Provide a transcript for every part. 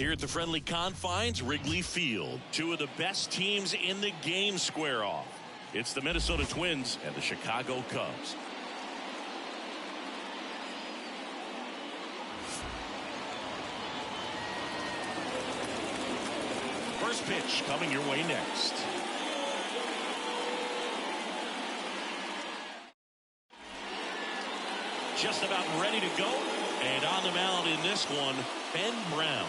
Here at the friendly confines, Wrigley Field. Two of the best teams in the game square off. It's the Minnesota Twins and the Chicago Cubs. First pitch coming your way next. Just about ready to go. And on the mound in this one, Ben Brown.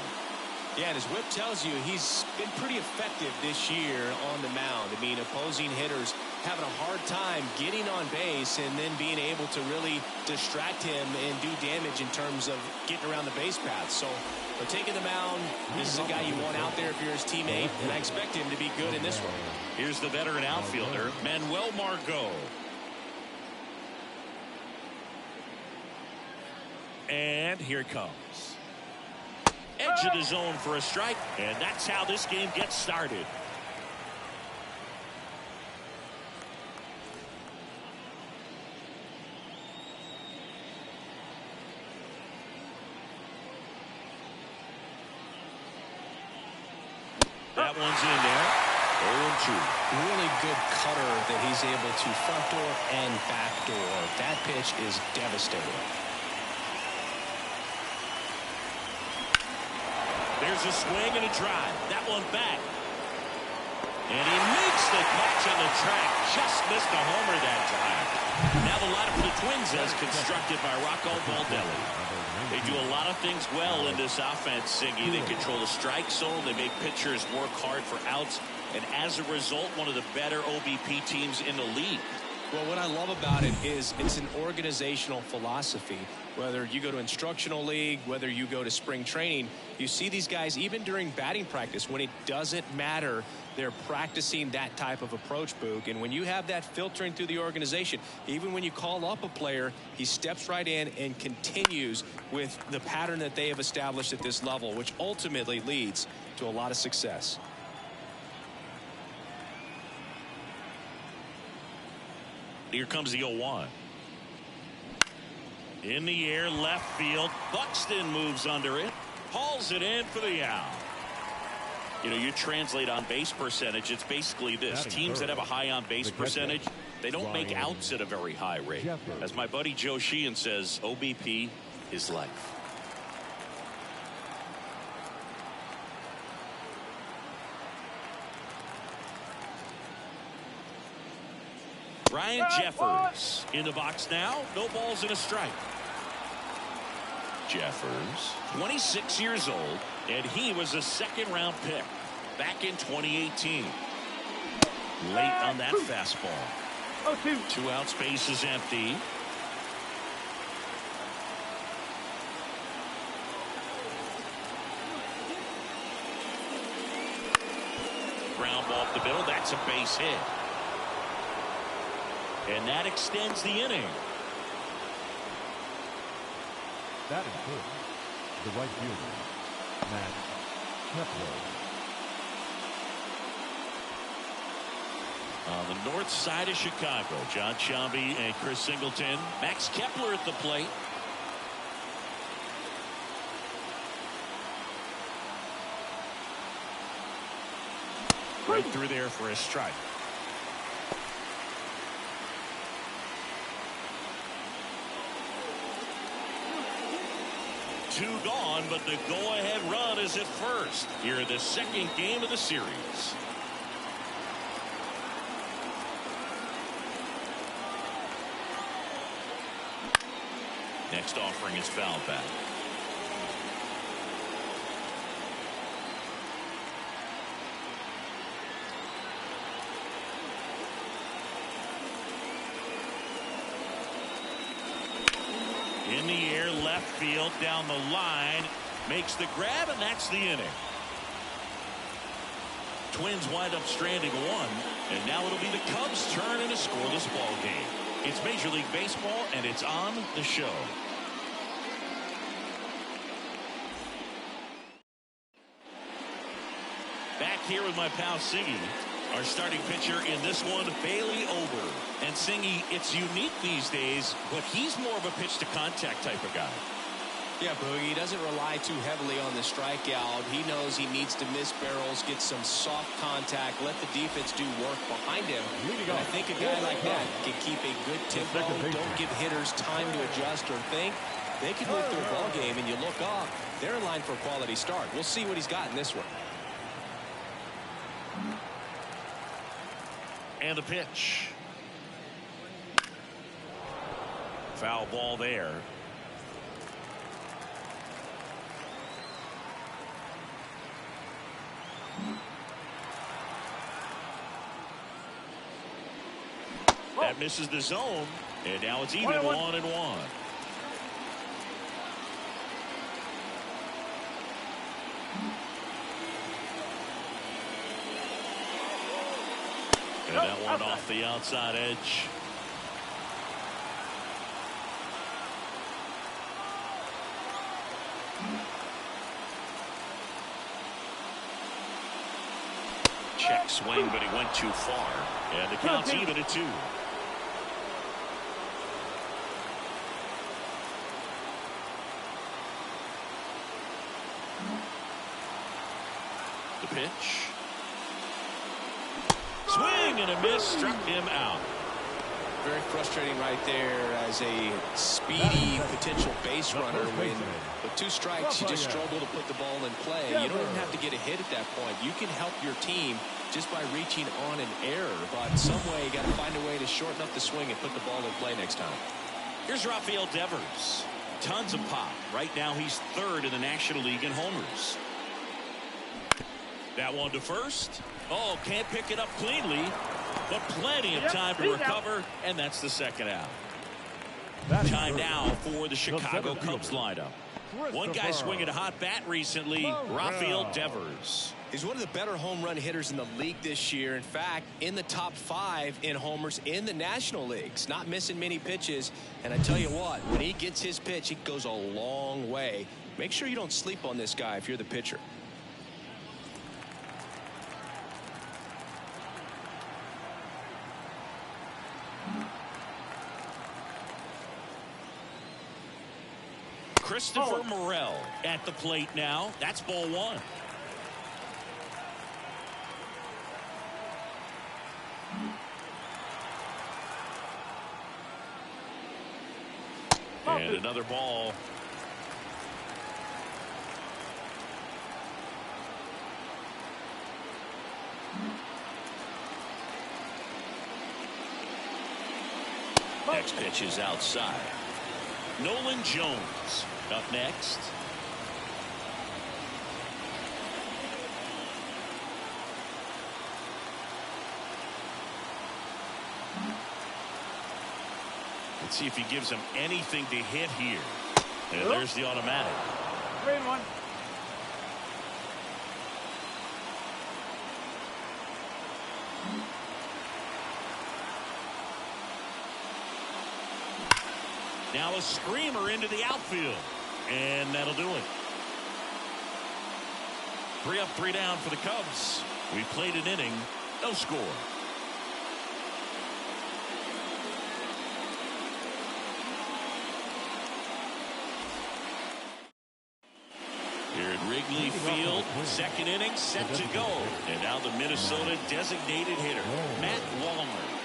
Yeah, and his whip tells you he's been pretty effective this year on the mound. I mean, opposing hitters having a hard time getting on base and then being able to really distract him and do damage in terms of getting around the base path. So, for taking the mound, this is a guy you want out there if you're his teammate, and I expect him to be good in this one. Here's the veteran outfielder, Manuel Margot. And here it comes. Edge of the zone for a strike, and that's how this game gets started. That one's in there. 0-2. Really good cutter that he's able to front door and back door. That pitch is devastating. There's a swing and a drive. That one back. And he makes the catch on the track. Just missed a homer that time. Now the lineup for the Twins as constructed by Rocco Baldelli. They do a lot of things well in this offense, Siggy. They control the strike zone. They make pitchers work hard for outs. And as a result, one of the better OBP teams in the league. Well, what I love about it is it's an organizational philosophy. Whether you go to instructional league, whether you go to spring training, you see these guys even during batting practice when it doesn't matter. They're practicing that type of approach, Boog. And when you have that filtering through the organization, even when you call up a player, he steps right in and continues with the pattern that they have established at this level, which ultimately leads to a lot of success. Here comes the 0-1. In the air, left field. Buxton moves under it. Hauls it in for the out. You know, you translate on base percentage, it's basically this. Teams that have a high on base percentage, they don't make outs at a very high rate. As my buddy Joe Sheehan says, OBP is life. Ryan Jeffers in the box now. No balls and a strike. Jeffers, 26 years old, and he was a second-round pick back in 2018. Late on that fastball. 2 outs, base is empty. Ground ball up the middle. That's a base hit. And that extends the inning. That includes the right fielder, Max Kepler. On the north side of Chicago, John Sciambi and Chris Singleton. Max Kepler at the plate. Right through there for a strike. Two gone, but the go-ahead run is at first. Here in the second game of the series. Next offering is foul back. In the air, left field, down the line, makes the grab, and that's the inning. Twins wind up stranding 1, and now it'll be the Cubs' turn in a scoreless ball game. It's Major League Baseball, and it's on the show. Back here with my pal Siggy. Our starting pitcher in this one, Bailey Ober. And Singy, it's unique these days, but he's more of a pitch to contact type of guy. Yeah, Boogie, he doesn't rely too heavily on the strikeout. He knows he needs to miss barrels, get some soft contact, let the defense do work behind him. And I think a guy like that can keep a good tempo, don't give hitters time to adjust or think. They can move through a ball game, and you look up, they're in line for a quality start. We'll see what he's got in this one. And the pitch. Foul ball there. That misses the zone, and now it's even 1-1. And that one off the outside edge. Check swing, but he went too far. And the count's even at 2. The pitch. Swing and a miss, struck him out. Very frustrating right there as a speedy potential base runner. When with 2 strikes, you just struggle to put the ball in play. You don't even have to get a hit at that point. You can help your team just by reaching on an error. But some way, you got to find a way to shorten up the swing and put the ball in play next time. Here's Rafael Devers. Tons of pop. Right now, he's 3rd in the National League in homers. That one to first. Oh, can't pick it up cleanly, but plenty of time to recover, and that's the second out. Time now for the Chicago Cubs lineup. One guy swinging a hot bat recently, Rafael Devers. He's one of the better home run hitters in the league this year. In fact, in the top 5 in homers in the National Leagues. Not missing many pitches. And I tell you what, when he gets his pitch, it goes a long way. Make sure you don't sleep on this guy if you're the pitcher. Christopher Morel at the plate now. That's ball 1. And another ball. Next pitch is outside. Nolan Jones up next. Let's see if he gives him anything to hit here. And there's the automatic. 3-1. Now a screamer into the outfield. And that'll do it. 3 up, 3 down for the Cubs. We played an inning, no score. Here at Wrigley Field, second inning set to go. And now the Minnesota designated hitter, Matt Wallner.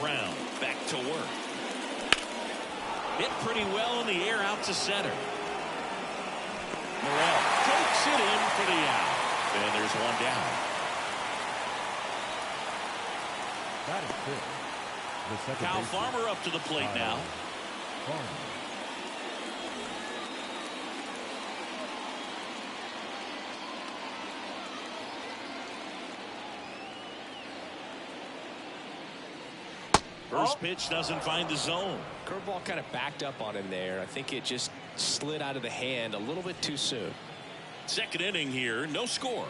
Brown back to work. Hit pretty well in the air out to center. Morel takes it in for the out. And there's one down. That is good. The second Kyle baseman. Farmer up to the plate now. Farmer. First pitch doesn't find the zone. Curveball kind of backed up on him there. I think it just slid out of the hand a little bit too soon. Second inning here, no score.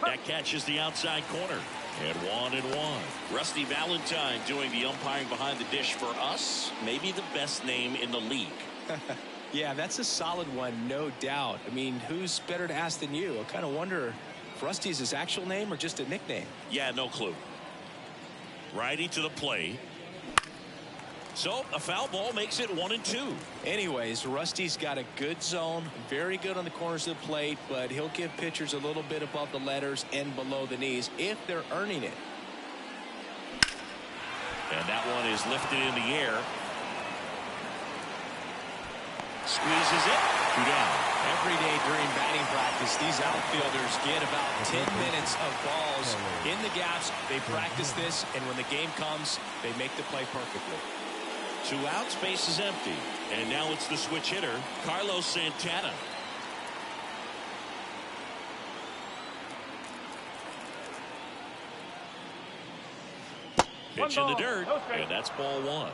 That catches the outside corner. And 1-1. Rusty Valentine doing the umpiring behind the dish for us. Maybe the best name in the league. Yeah, that's a solid one, no doubt. I mean, who's better to ask than you? I kind of wonder if Rusty is his actual name or just a nickname. Yeah, no clue. Righty to the plate. So a foul ball makes it 1-2. Anyways, Rusty's got a good zone, very good on the corners of the plate, but he'll give pitchers a little bit above the letters and below the knees if they're earning it. And that one is lifted in the air. Squeezes it. 2 down. Every day during batting practice, these outfielders get about 10 minutes of balls in the gaps. They practice this, and when the game comes, they make the play perfectly. 2 outs, base is empty. And now it's the switch hitter, Carlos Santana. Pitch in the dirt, and that's ball 1.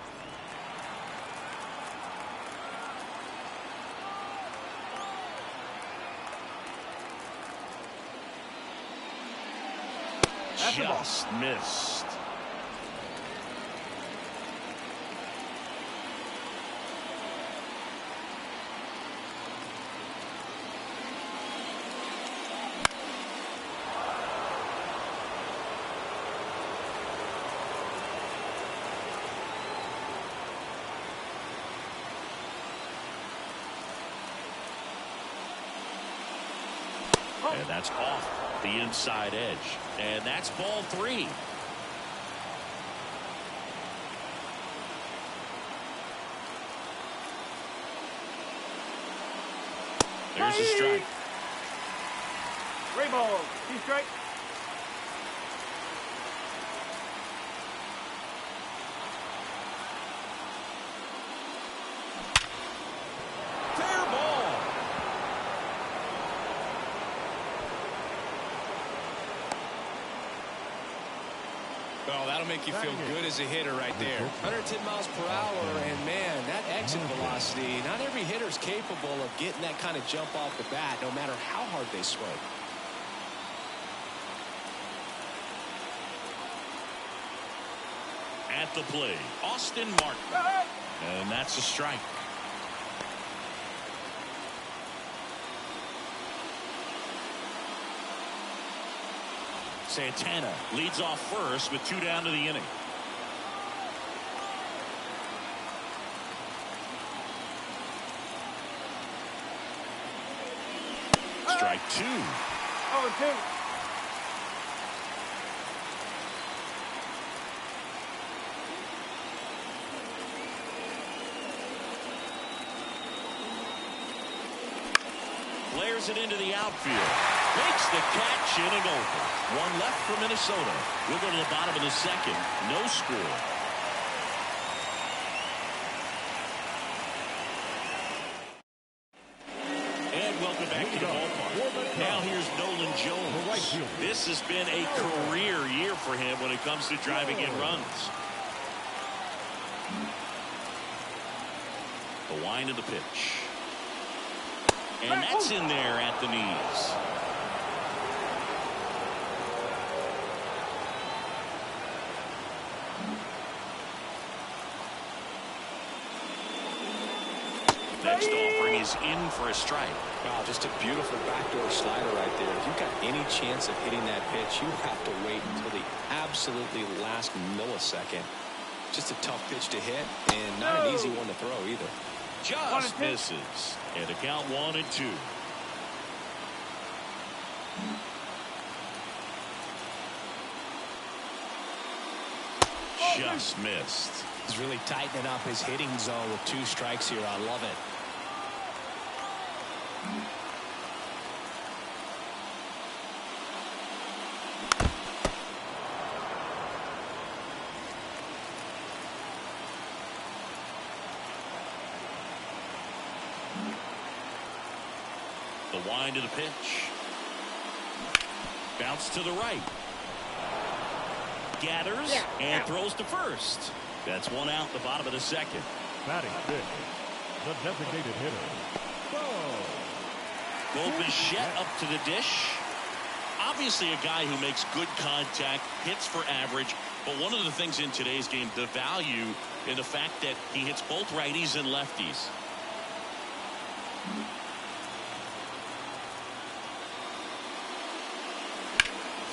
Just missed. And that's off the inside edge. And that's ball 3. There's a strike. 3 balls. 2 strikes. Fair ball. Well, that'll make you feel good as a hitter right there. 110 miles per hour, and man, that exit velocity, not every hitter's capable of getting that kind of jump off the bat, no matter how hard they swing. At the plate, Austin Martin. And that's a strike. Santana leads off first with 2 down to the inning. Strike 2. 0-2. Flares it into the outfield. Makes the catch, inning over. 1 left for Minnesota. We'll go to the bottom of the 2nd. No score. And welcome back to the ballpark. Now here's Nolan Jones. This has been a career year for him when it comes to driving in runs. The wind of the pitch. And that's in there at the knees. Next offering is in for a strike. Wow, just a beautiful backdoor slider right there. If you've got any chance of hitting that pitch, you have to wait until the absolutely last millisecond. Just a tough pitch to hit, and not an easy one to throw either. Just misses. And a count 1-2. Just missed. He's really tightening up his hitting zone with 2 strikes here. I love it. The wind of the pitch. Bounce to the right. Gathers and throws to first. That's 1 out, the bottom of the 2nd. Batting fifth, the designated hitter. Bo Bichette up to the dish. Obviously a guy who makes good contact, hits for average, but one of the things in today's game, the value in the fact that he hits both righties and lefties.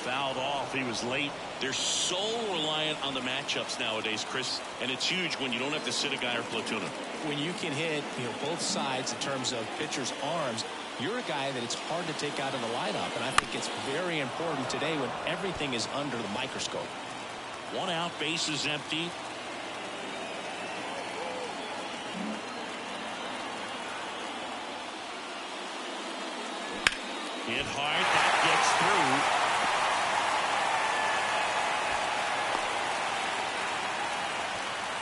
Fouled off. He was late. They're so reliant on the matchups nowadays, Chris, and it's huge when you don't have to sit a guy or platoon him. When you can hit, both sides in terms of pitchers' arms, you're a guy that it's hard to take out of the lineup, and I think it's very important today when everything is under the microscope. 1 out, bases empty. Hit hard. That gets through.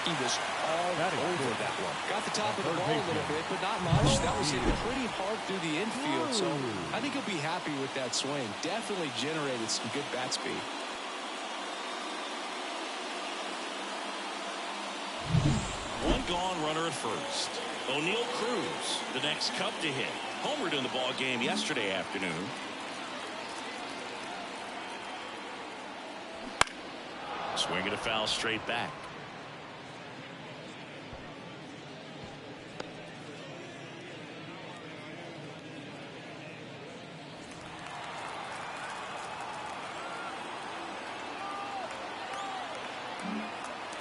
He was all over that one. Got the top of the ball a little bit, but not much. That was hitting pretty hard through the infield, so I think he'll be happy with that swing. Definitely generated some good bat speed. One gone, runner at first. O'Neill Cruz, the next Cub to hit. Homered in the ball game yesterday afternoon. Swinging a foul straight back.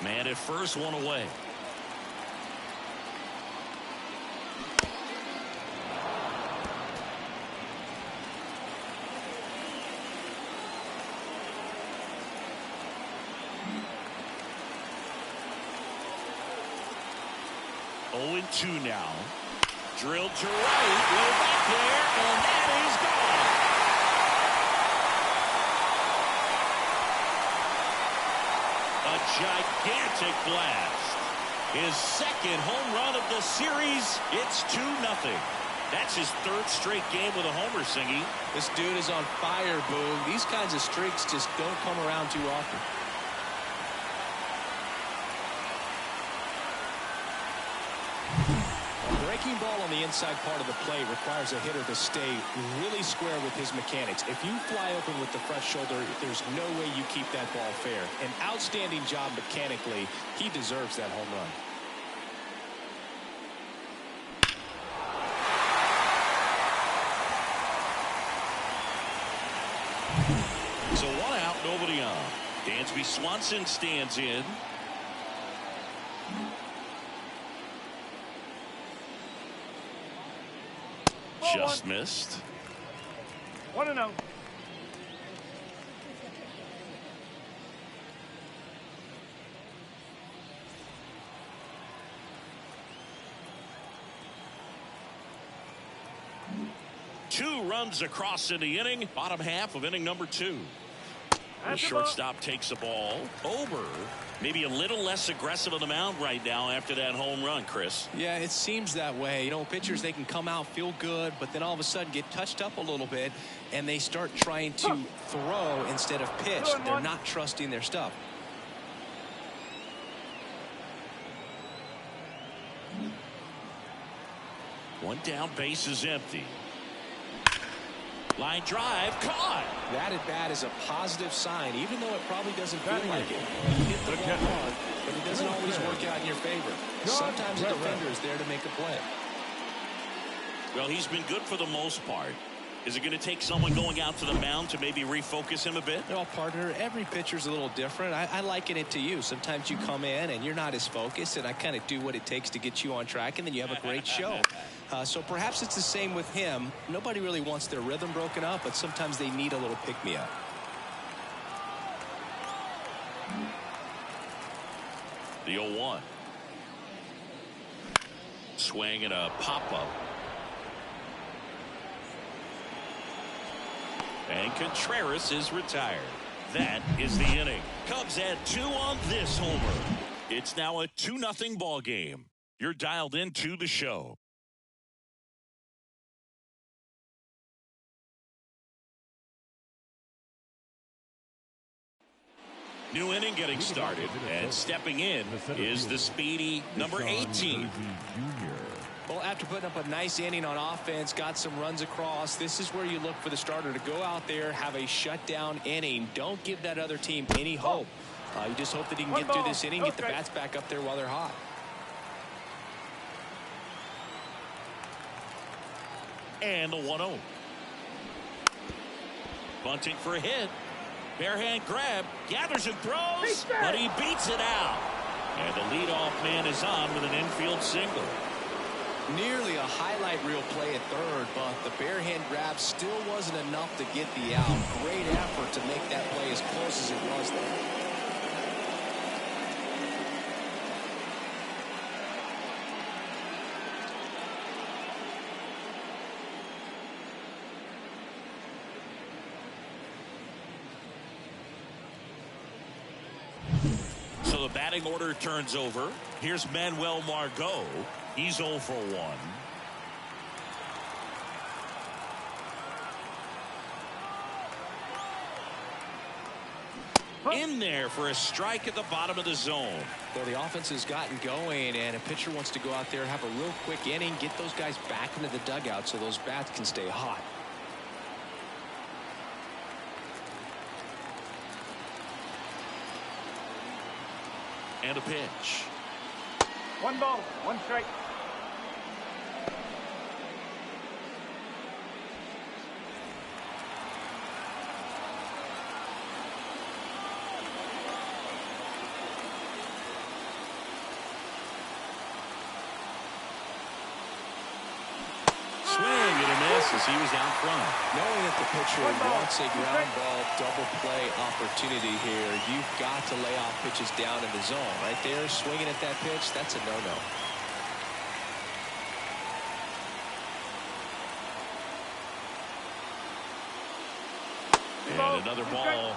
Man at first, one away. Oh, 2 now. Drilled to right. Way back there, and that is gone. A gigantic blast. His second home run of the series. It's 2-0. That's his 3rd straight game with a homer, Singy. This dude is on fire, Boog. These kinds of streaks just don't come around too often. Breaking ball on the inside part of the plate requires a hitter to stay really square with his mechanics. If you fly open with the fresh shoulder, there's no way you keep that ball fair. An outstanding job mechanically. He deserves that home run. So 1 out, nobody on. Dansby Swanson stands in. Just missed. 1-0. Two runs across in the inning. Bottom half of inning number 2. The shortstop takes the ball. Ober maybe a little less aggressive on the mound right now after that home run, Chris. Yeah, it seems that way. Pitchers, they can come out, feel good, but then all of a sudden get touched up a little bit, and they start trying to throw instead of pitch. They're not trusting their stuff. One down, base is empty. Line drive, caught. That at bat is a positive sign, even though it probably doesn't feel like it. You hit the ball hard, but it doesn't always work out in your favor. Sometimes the defender is there to make a play. Well, he's been good for the most part. Is it going to take someone going out to the mound to maybe refocus him a bit? Well, partner, every pitcher's a little different. I liken it to you. Sometimes you come in and you're not as focused, and I kind of do what it takes to get you on track, and then you have a great show. So perhaps it's the same with him. Nobody really wants their rhythm broken up, but sometimes they need a little pick-me-up. The 0-1. Swing and a pop-up. And Contreras is retired. That is the inning. Cubs add 2 on this homer. It's now a 2-0 ball game. You're dialed into the show. New inning getting started, and stepping in is the speedy number 18. Well, after putting up a nice inning on offense, got some runs across, this is where you look for the starter to go out there, have a shutdown inning. Don't give that other team any hope. You just hope that he can get through this inning, get the bats back up there while they're hot. And the 1-0. Bunting for a hit. Bare hand grab. Gathers and throws. But he beats it out. And the leadoff man is on with an infield single. Nearly a highlight reel play at third, but the bare hand grab still wasn't enough to get the out. Great effort to make that play as close as it was there. So the batting order turns over. Here's Manuel Margot. He's 0 for 1. In there for a strike at the bottom of the zone. Well, the offense has gotten going, and a pitcher wants to go out there, have a real quick inning, get those guys back into the dugout so those bats can stay hot. And a pitch. 1 ball, 1 strike. Swing and a miss as he was out front. Knowing that the pitcher wants a ground ball double play opportunity here, you've got to lay off pitches down in the zone. Right there, swinging at that pitch, that's a no-no. And another ball.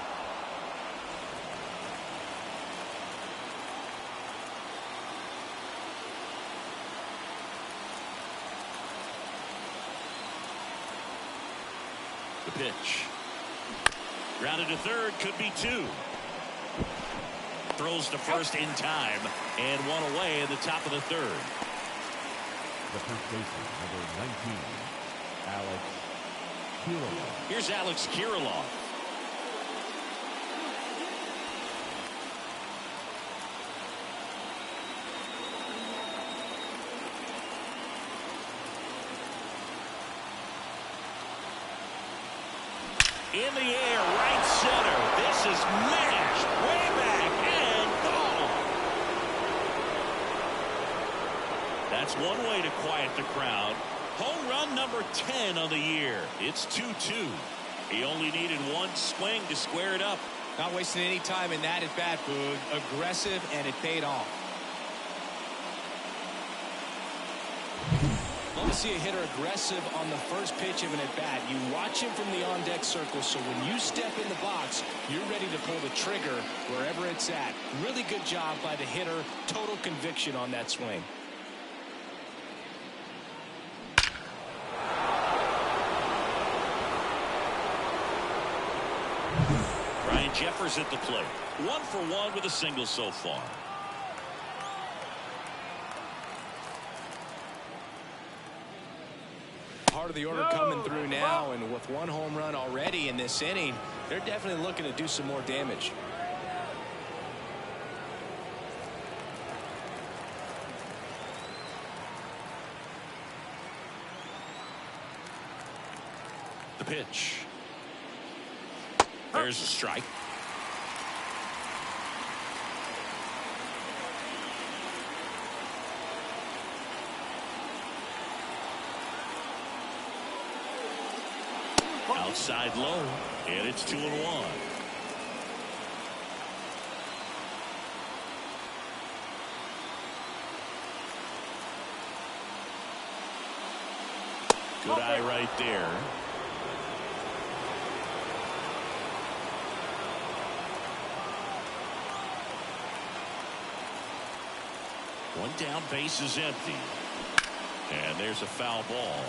The pitch. Grounded to third, could be 2. Throws to first in time, and 1 away in the top of the third. The first baseman, number 19, Alex Kirilloff. Here's Alex Kirilloff. In the air, right center. This is mashed way back and gone. That's one way to quiet the crowd. Home run number 10 on the year. It's 2-2. He only needed 1 swing to square it up. Not wasting any time in that at bat, Boog. Aggressive, and it paid off. Love to see a hitter aggressive on the first pitch of an at-bat. You watch him from the on-deck circle, so when you step in the box, you're ready to pull the trigger wherever it's at. Really good job by the hitter. Total conviction on that swing. Ryan Jeffers at the plate. 1 for 1 with a single so far. Part of the order coming through now, and with 1 home run already in this inning, they're definitely looking to do some more damage. The pitch. There's a strike. Outside low, and it's 2-1. Good eye right there. One down, base is empty. And there's a foul ball.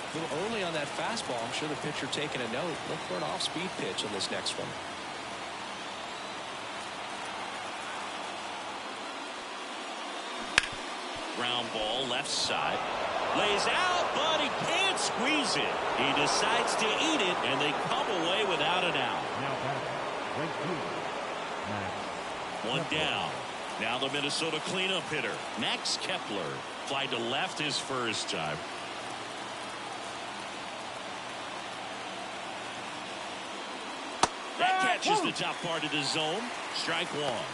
A little early on that fastball. I'm sure the pitcher taking a note. Look for an off-speed pitch on this next one. Ground ball left side. Lays out, but he can't squeeze it. He decides to eat it, and they come away without an out. Now batting, right fielder, Max One Kepler. down. Now the Minnesota cleanup hitter, Max Kepler. Fly to left his first time. That catches the top part of the zone. Strike one.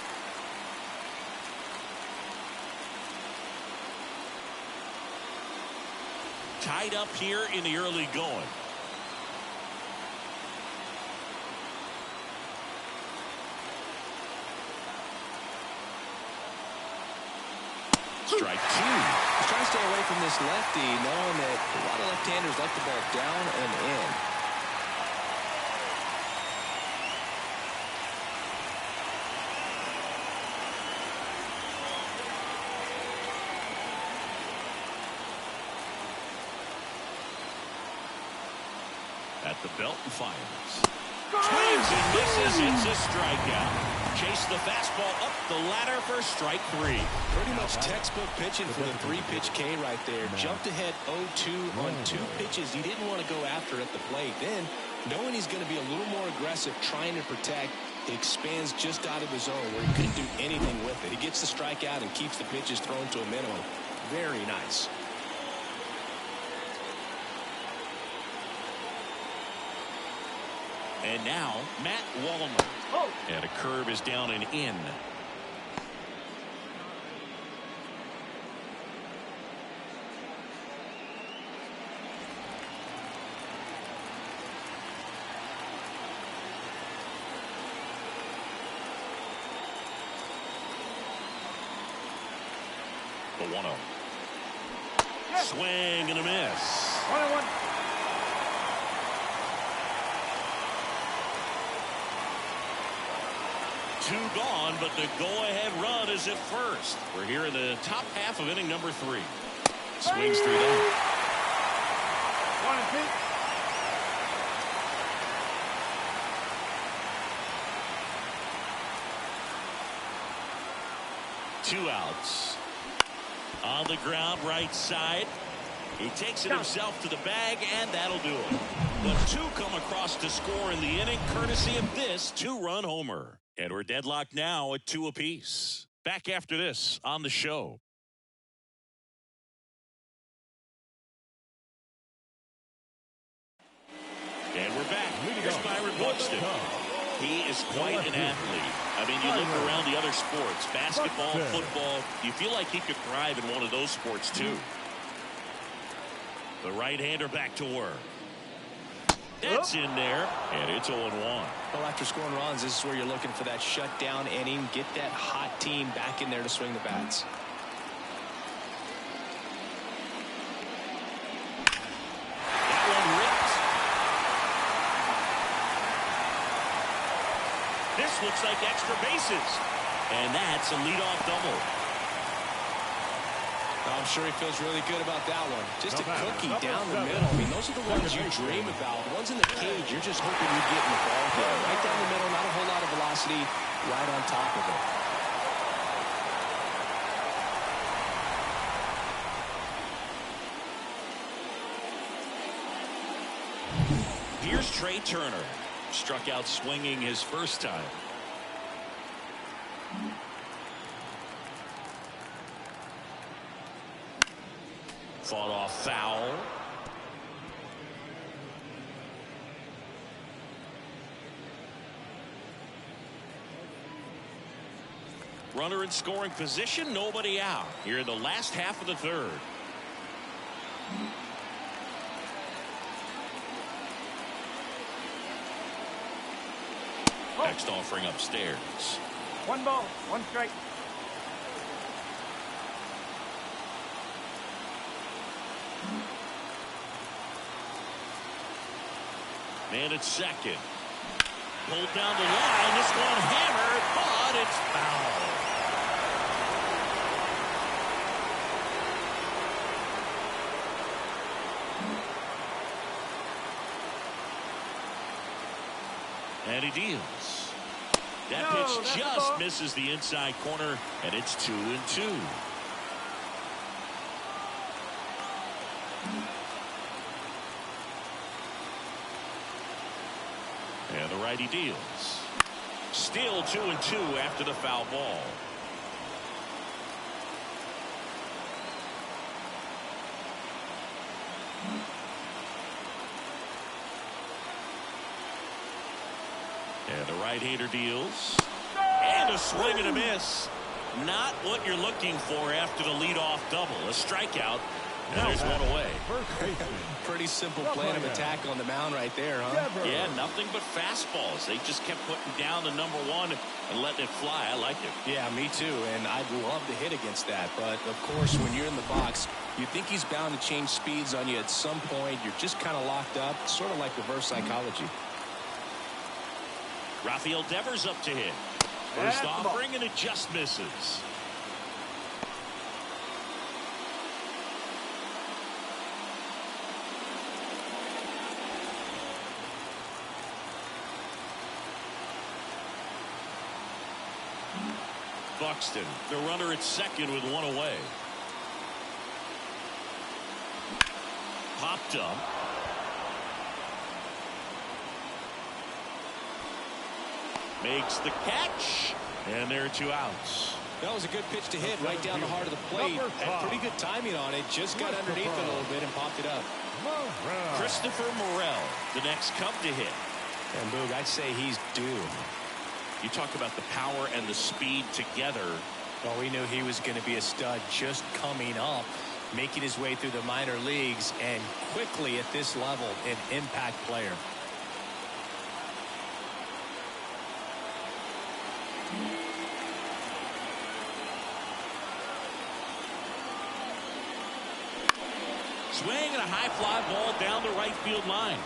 Tied up here in the early going. Strike two. He's trying to stay away from this lefty, knowing that a lot of left-handers like the ball down and in. At the belt and fires. Swings and misses. It's a strikeout. Chase the fastball up the ladder for strike three. Pretty much textbook pitching for the three-pitch K right there. Jumped ahead 0-2 on two pitches he didn't want to go after at the plate. Then, knowing he's going to be a little more aggressive, trying to protect, he expands just out of the zone where he couldn't do anything with it. He gets the strikeout and keeps the pitches thrown to a minimum. Very nice. And now, Matt Wallner. And a curve is down and in. The 1-0. Swing and a miss. 1-1. Two gone, but the go-ahead run is at first. We're here in the top half of inning number 3. Swings through that. 1-2. 2 outs. On the ground, right side. He takes it himself to the bag, and that'll do it. The 2 come across to score in the inning, courtesy of this 2-run homer. And we're deadlocked now at 2 apiece. Back after this on the show. And we're back. Here's Byron Buxton. He is quite an athlete. I mean, you look around the other sports, basketball, football, you feel like he could thrive in one of those sports too. The right-hander back to work. That's in there, and it's 0-1. Well, after scoring runs, this is where you're looking for that shutdown inning, get that hot team back in there to swing the bats. That one ripped. This looks like extra bases, and that's a leadoff double. I'm sure he feels really good about that one. Just a cookie down the middle. I mean, those are the ones you dream about. The ones in the cage, you're just hoping you get in the ball game. Right down the middle, not a whole lot of velocity, right on top of it. Here's Trey Turner. Struck out swinging his first time. Fought off foul. Runner in scoring position, nobody out. Here in the last half of the third. Next offering upstairs. 1 ball, 1 strike. Man at second. Pulled down the line. This one hammered, but it's foul. And he deals. That pitch just misses the inside corner, and it's 2-2. And the righty deals. Still 2-2 after the foul ball. And the right-hander deals. And a swing and a miss. Not what you're looking for after the leadoff double. A strikeout. And there's one away. First baseman. Pretty simple plan of attack on the mound right there, huh? Yeah, nothing but fastballs. They just kept putting down the number one and letting it fly. I like it. Yeah, me too. And I'd love to hit against that. But, of course, when you're in the box, you think he's bound to change speeds on you at some point. You're just kind of locked up, sort of like reverse psychology. Rafael Devers up to hit. First offering, and it just misses. Buxton, the runner at second with one away. Popped up. Makes the catch. And there are 2 outs. That was a good pitch to hit right down the heart of the plate. Had pretty good timing on it. Just got underneath it a little bit and popped it up. Christopher Morel, the next Cub to hit. And Boog, I'd say he's due. You talk about the power and the speed together. Well, we knew he was going to be a stud just coming up, making his way through the minor leagues, and quickly at this level, an impact player. Swing and a high fly ball down the right field line.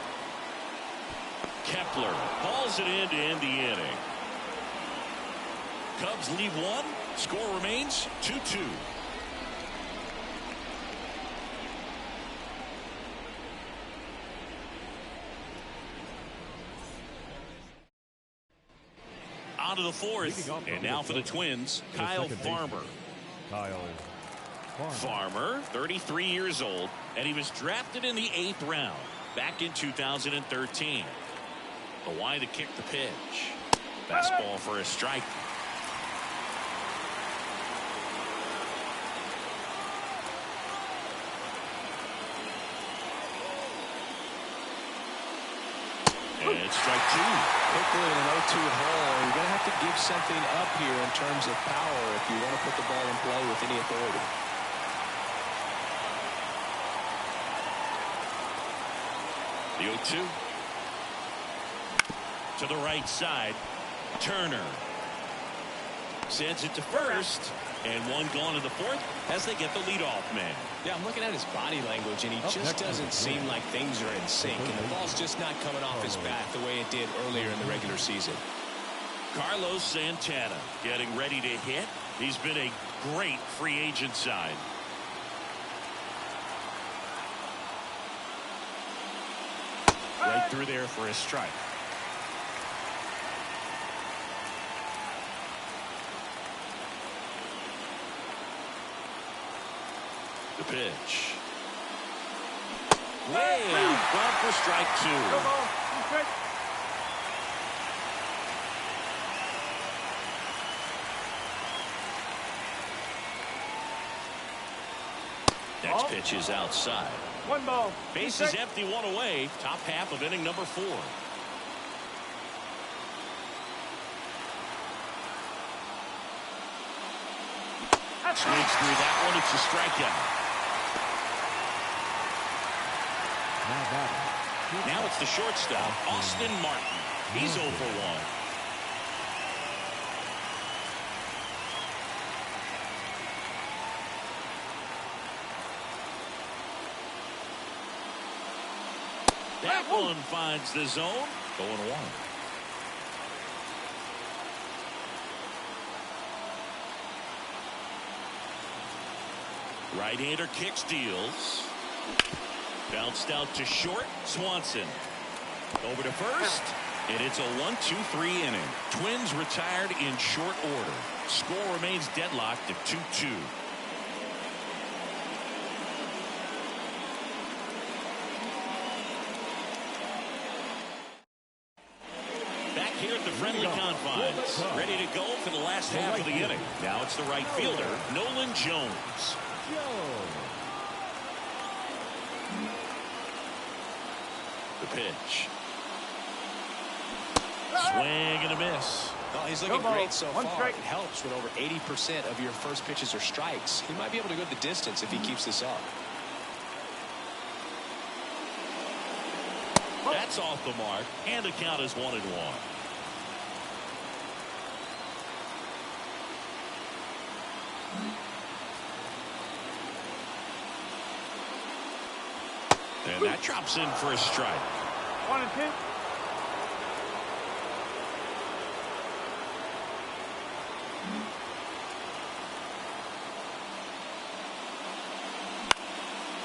Kepler hauls it in to end the inning. Cubs lead 1. Score remains 2-2. On to the 4th. And now for the Twins, Kyle Farmer. Kyle Farmer, 33 years old, and he was drafted in the 8th round back in 2013. The wide to kick the pitch. Fastball for a strike. And it's strike 2. Quickly in an 0-2 hole. You're going to have to give something up here in terms of power if you want to put the ball in play with any authority. The 0-2. To the right side. Turner sends it to first. And one gone in the 4th as they get the leadoff man. Yeah, I'm looking at his body language, and he just doesn't seem like things are in sync. And the ball's just not coming off his bat the way it did earlier in the regular season. Carlos Santana getting ready to hit. He's been a great free agent sign. Right through there for a strike. The pitch. Way out front for strike 2. Next pitch is outside. 1 ball. Base is empty, 1 away. Top half of inning number 4. Swings through that one. It's a strikeout. Now it's the shortstop, Austin Martin. He's 0 for 1. That one finds the zone. 0-1. Right-hander kicks, deals. Bounced out to short. Swanson over to first, and it's a 1-2-3 inning. Twins retired in short order. Score remains deadlocked at 2-2. Back here at the friendly confines, ready to go for the last half of the inning. Now it's the right fielder, Nolan Jones. The pitch. Swing and a miss. Well, he's looking No ball. great so One far. strike. It helps when over 80% of your first pitches are strikes. He might be able to go the distance if he keeps this up. That's off the mark, and the count is 1-1. And that drops in for a strike. 1-2.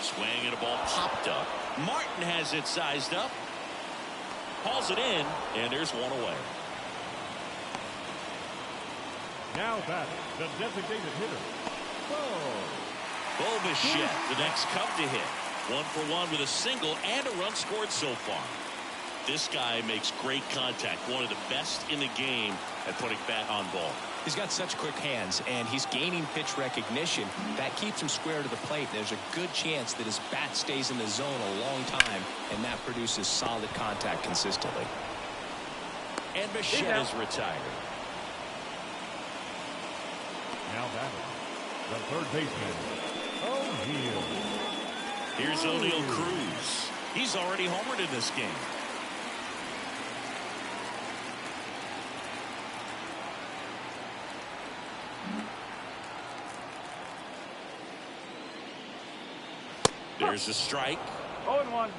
Swing and a ball popped up. Martin has it sized up. Hauls it in, and there's one away. Now batting, the designated hitter. Bo Bichette, the next Cub to hit. 1 for 1 with a single and a run scored so far. This guy makes great contact. One of the best in the game at putting bat on ball. He's got such quick hands, and he's gaining pitch recognition. That keeps him square to the plate. There's a good chance that his bat stays in the zone a long time, and that produces solid contact consistently. And Bichette is retired. Now batting, the third baseman, O'Neill. Here's O'Neill Cruz. He's already homered in this game. There's a strike. 0-1.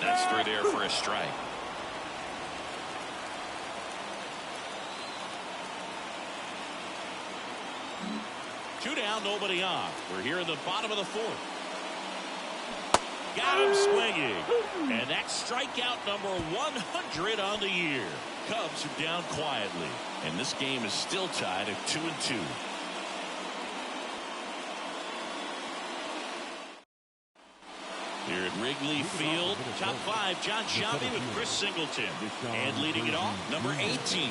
That's through there for a strike. Two down, nobody on. We're here in the bottom of the fourth. Got him swinging. And that's strikeout number 100 on the year. Cubs are down quietly. And this game is still tied at 2-2. Here at Wrigley Field, top 5, John Shelby with Chris Singleton. And leading it off, number 18.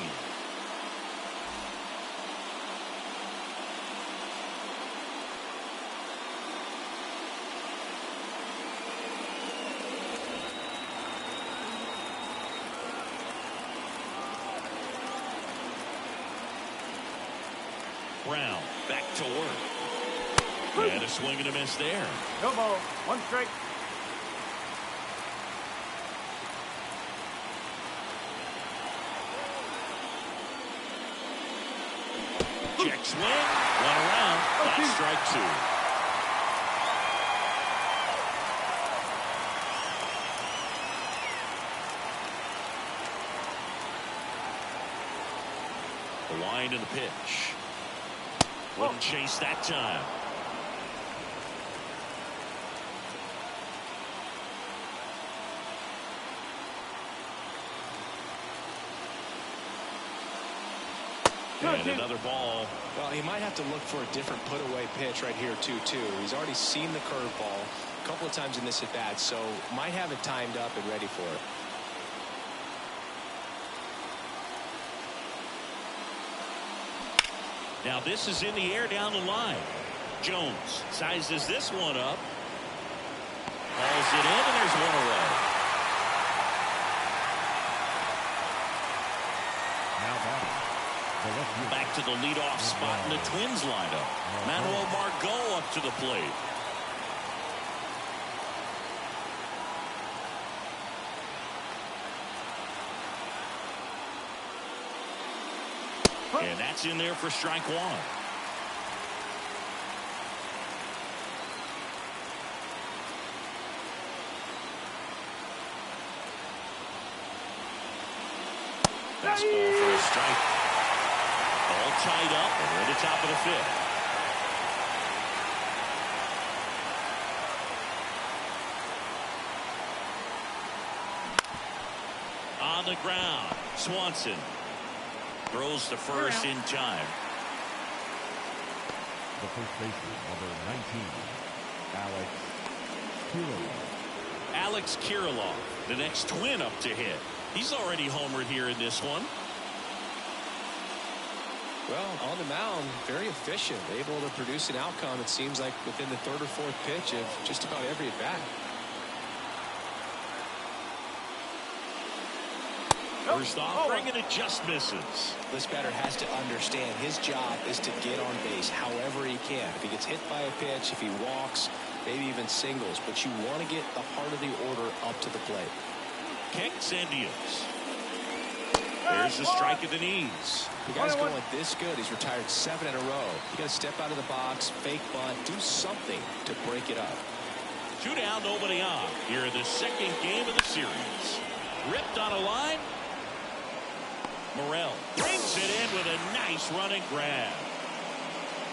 Brown back to work. And a swing and a miss there. No ball. 1 strike. Check swing. 1 around. That's strike 2. The wind and the pitch. Wouldn't chase that time. And another ball. Well, he might have to look for a different put-away pitch right here, too. He's already seen the curveball a couple of times in this at-bat, so might have it timed up and ready for it. Now this is in the air down the line. Jones sizes this one up. Hauls it in, and there's one away. Now batting, the left fielder. Back to the leadoff spot in the Twins lineup. Manuel Margot up to the plate. And that's in there for strike 1. That's ball for a strike. All tied up, and we're at the top of the 5th. On the ground, Swanson throws to first in time. The first baseman, number 19, Alex Kirilloff. Alex Kirilloff, the next Twin up to hit. He's already homered here in this one. Well, on the mound, very efficient, able to produce an outcome, it seems like, within the third or fourth pitch of just about every at bat. First off, bringing it just misses. This batter has to understand his job is to get on base however he can. If he gets hit by a pitch, if he walks, maybe even singles, but you want to get the heart of the order up to the plate. Kicks and deals. There's the strike at the knees. The guy's going this good. He's retired 7 in a row. You got to step out of the box, fake bunt, do something to break it up. 2 down, nobody on. Here in the second game of the series. Ripped on a line. Morel brings it in with a nice running grab.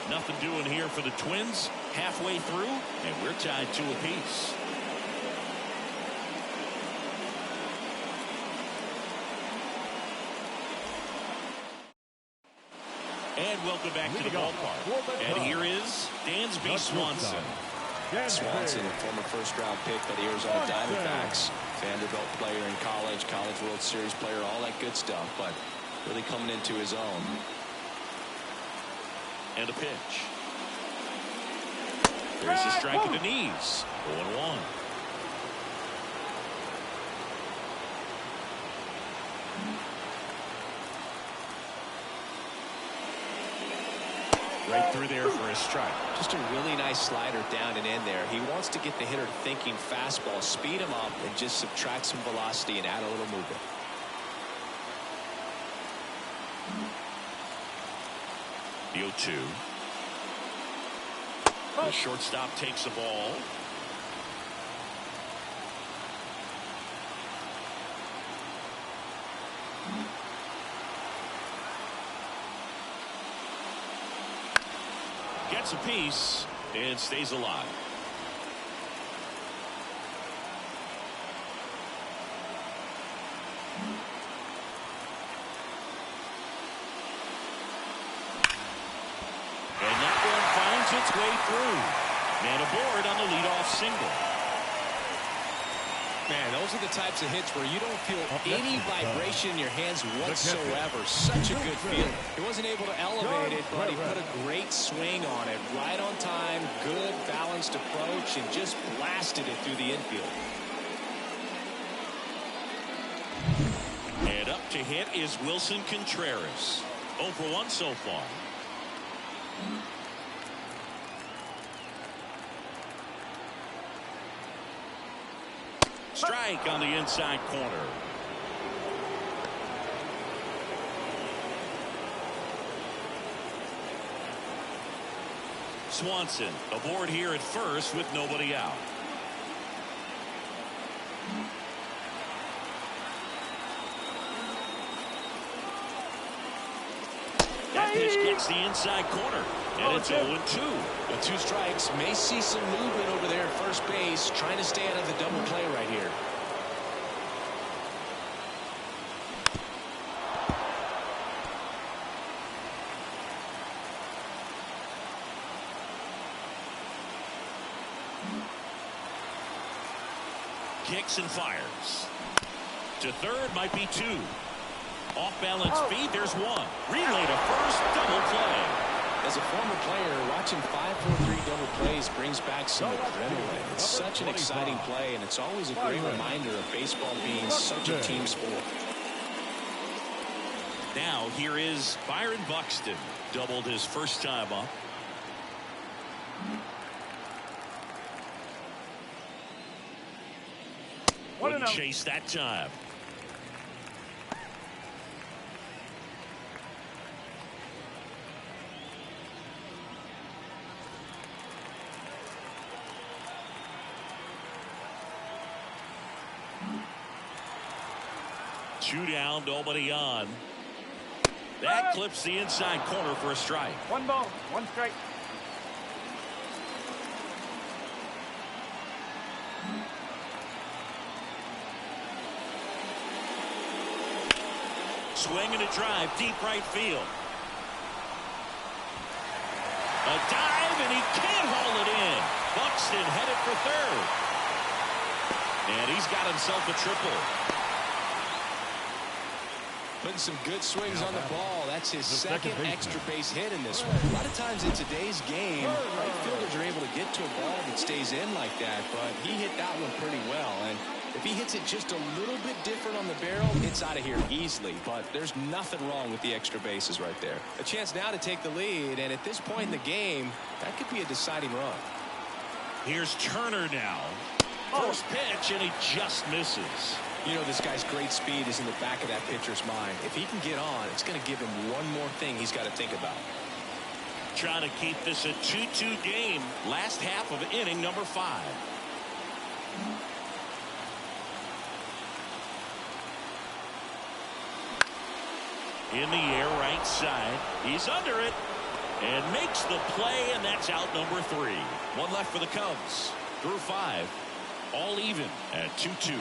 Nothing doing here for the Twins. Halfway through, and we're tied 2 apiece. And welcome back to the ballpark. And here is Dansby Swanson. Swanson, former first-round pick by the Arizona Diamondbacks. Vanderbilt player in college, College World Series player, all that good stuff, but really coming into his own. And a pitch. There's a strike at the knees. 0-1. Right through there for a strike. Just a really nice slider down and in there. He wants to get the hitter thinking fastball, speed him up, and just subtract some velocity and add a little movement. The 0-2. The shortstop takes the ball. Gets a piece and stays alive. And that one finds its way through. Man aboard on the leadoff single. Man, those are the types of hits where you don't feel any vibration in your hands whatsoever. Such a good feel. He wasn't able to elevate it, but he put a great swing on it. Right on time, good balanced approach, and just blasted it through the infield. And up to hit is Wilson Contreras. 0 for 1 so far. Strike on the inside corner. Swanson aboard here at first with nobody out. That pitch gets the inside corner, and it's 0-2. With 2 strikes, may see some movement over there at first base, trying to stay out of the double play right here. Kicks and fires. To third, might be 2. Off-balance feed, there's 1. Relay to first, double play. As a former player, watching 5-4-3 double plays brings back some adrenaline. It's such an exciting play, and it's always a great reminder of baseball being such a team sport. Now here is Byron Buxton. Doubled his first time up. Wouldn't chase that time. Two down, nobody on. That clips the inside corner for a strike. 1 ball, 1 strike. Swing and a drive, deep right field. A dive, and he can't haul it in. Buxton headed for third. And he's got himself a triple. Putting some good swings on the ball. That's his second extra base hit in this one. A lot of times in today's game, right fielders are able to get to a ball that stays in like that, but he hit that one pretty well. And if he hits it just a little bit different on the barrel, it's out of here easily. But there's nothing wrong with the extra bases right there. A chance now to take the lead, and at this point in the game, that could be a deciding run. Here's Turner now. First pitch, and he just misses. You know, this guy's great speed is in the back of that pitcher's mind. If he can get on, it's going to give him one more thing he's got to think about. Trying to keep this a 2-2 game. Last half of inning number 5. In the air, right side. He's under it and makes the play, and that's out number 3. One left for the Cubs. Through 5. All even at 2-2.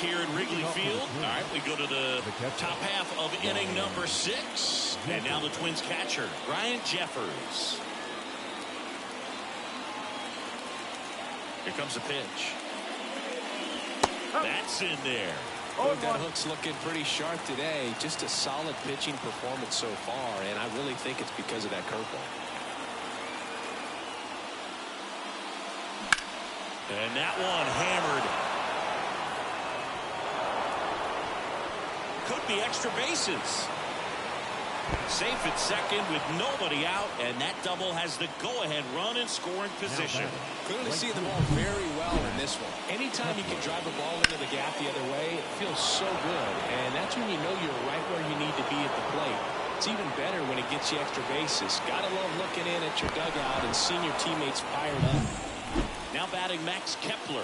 Here in Wrigley Field. All right, we go to the top half of inning number 6. And now the Twins catcher, Ryan Jeffers. Here comes a pitch. That's in there. That hook's looking pretty sharp today. Just a solid pitching performance so far, and I really think it's because of that curveball. And that one hammered. Could be extra bases. Safe at second with nobody out, and that double has the go-ahead run in scoring position. Clearly see the ball very well in this one. Anytime you can drive a ball into the gap the other way, it feels so good, and that's when you know you're right where you need to be at the plate. It's even better when it gets you extra bases. Gotta love looking in at your dugout and seeing your teammates fired up. Now batting Max Kepler.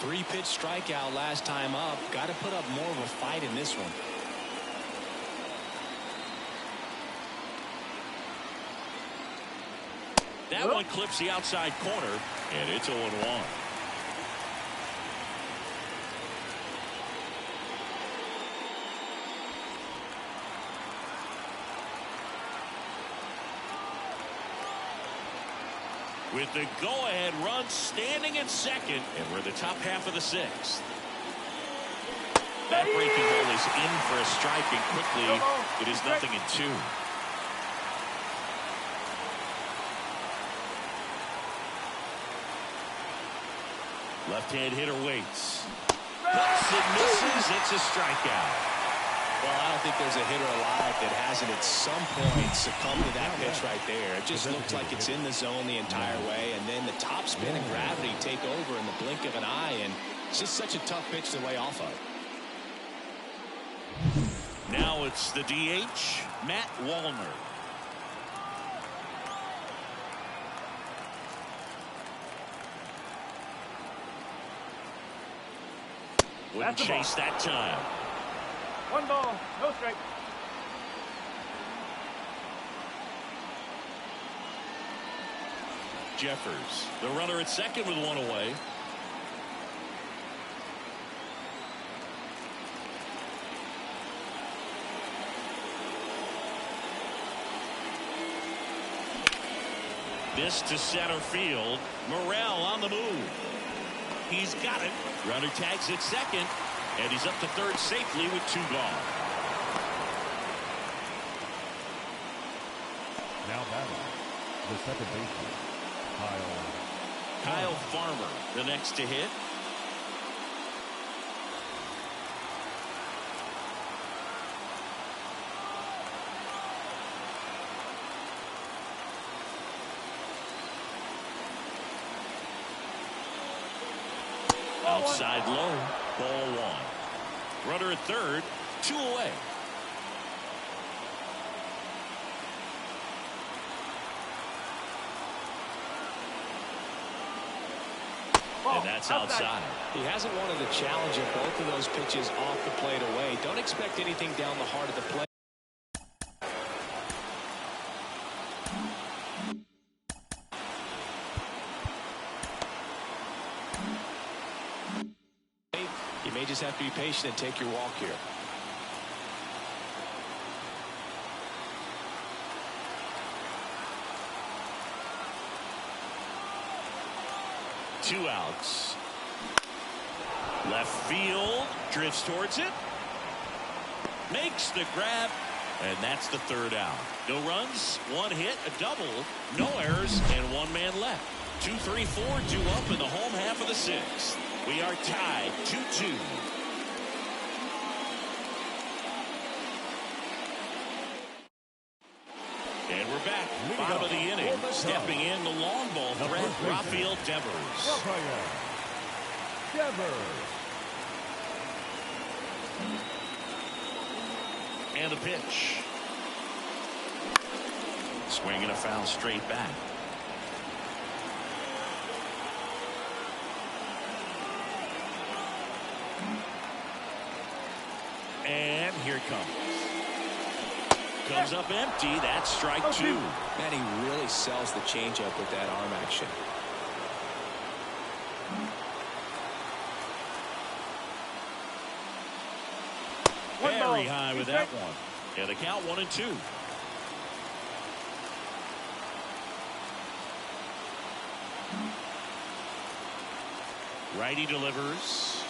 3-pitch strikeout last time up. Got to put up more of a fight in this one. That one clips the outside corner, and it's 0-1. With the go-ahead run standing in second, and we're the top half of the 6th. That breaking ball is in for a strike, and quickly it is 0-2. Left-hand hitter waits. Hooks and misses. It's a strikeout. Well, I don't think there's a hitter alive that hasn't at some point succumbed to that pitch right there. It just looks like it's in the zone the entire way, and then the top spin and gravity take over in the blink of an eye, and it's just such a tough pitch to lay off of. Now it's the DH, Matt Wallner. Wouldn't chase that time. 1 ball, no strike. Jeffers, the runner at second with 1 away. This to center field. Morrell on the move. He's got it. Runner tags at second, and he's up to third safely with 2 gone. Now batting the second baseman, Kyle Farmer, the next to hit. Outside low, ball 1. Runner at third, 2 away. And that's outside. He hasn't wanted to challenge it. Both of those pitches off the plate away. Don't expect anything down the heart of the plate. You may just have to be patient and take your walk here. 2 outs. Left field drifts towards it. Makes the grab. And that's the 3rd out. No runs, 1 hit, a double, no errors, and 1 man left. 2, 3, 4, 2 up in the home half of the 6th. We are tied 2-2. And we're back. Bottom of the inning. Stepping in the long ball threat, Rafael Devers. And the pitch. Swing and a foul straight back. And here it comes. Comes up empty. That's strike 2. Man, he really sells the changeup with that arm action. Very high with that one. And the count 1-2. Righty delivers.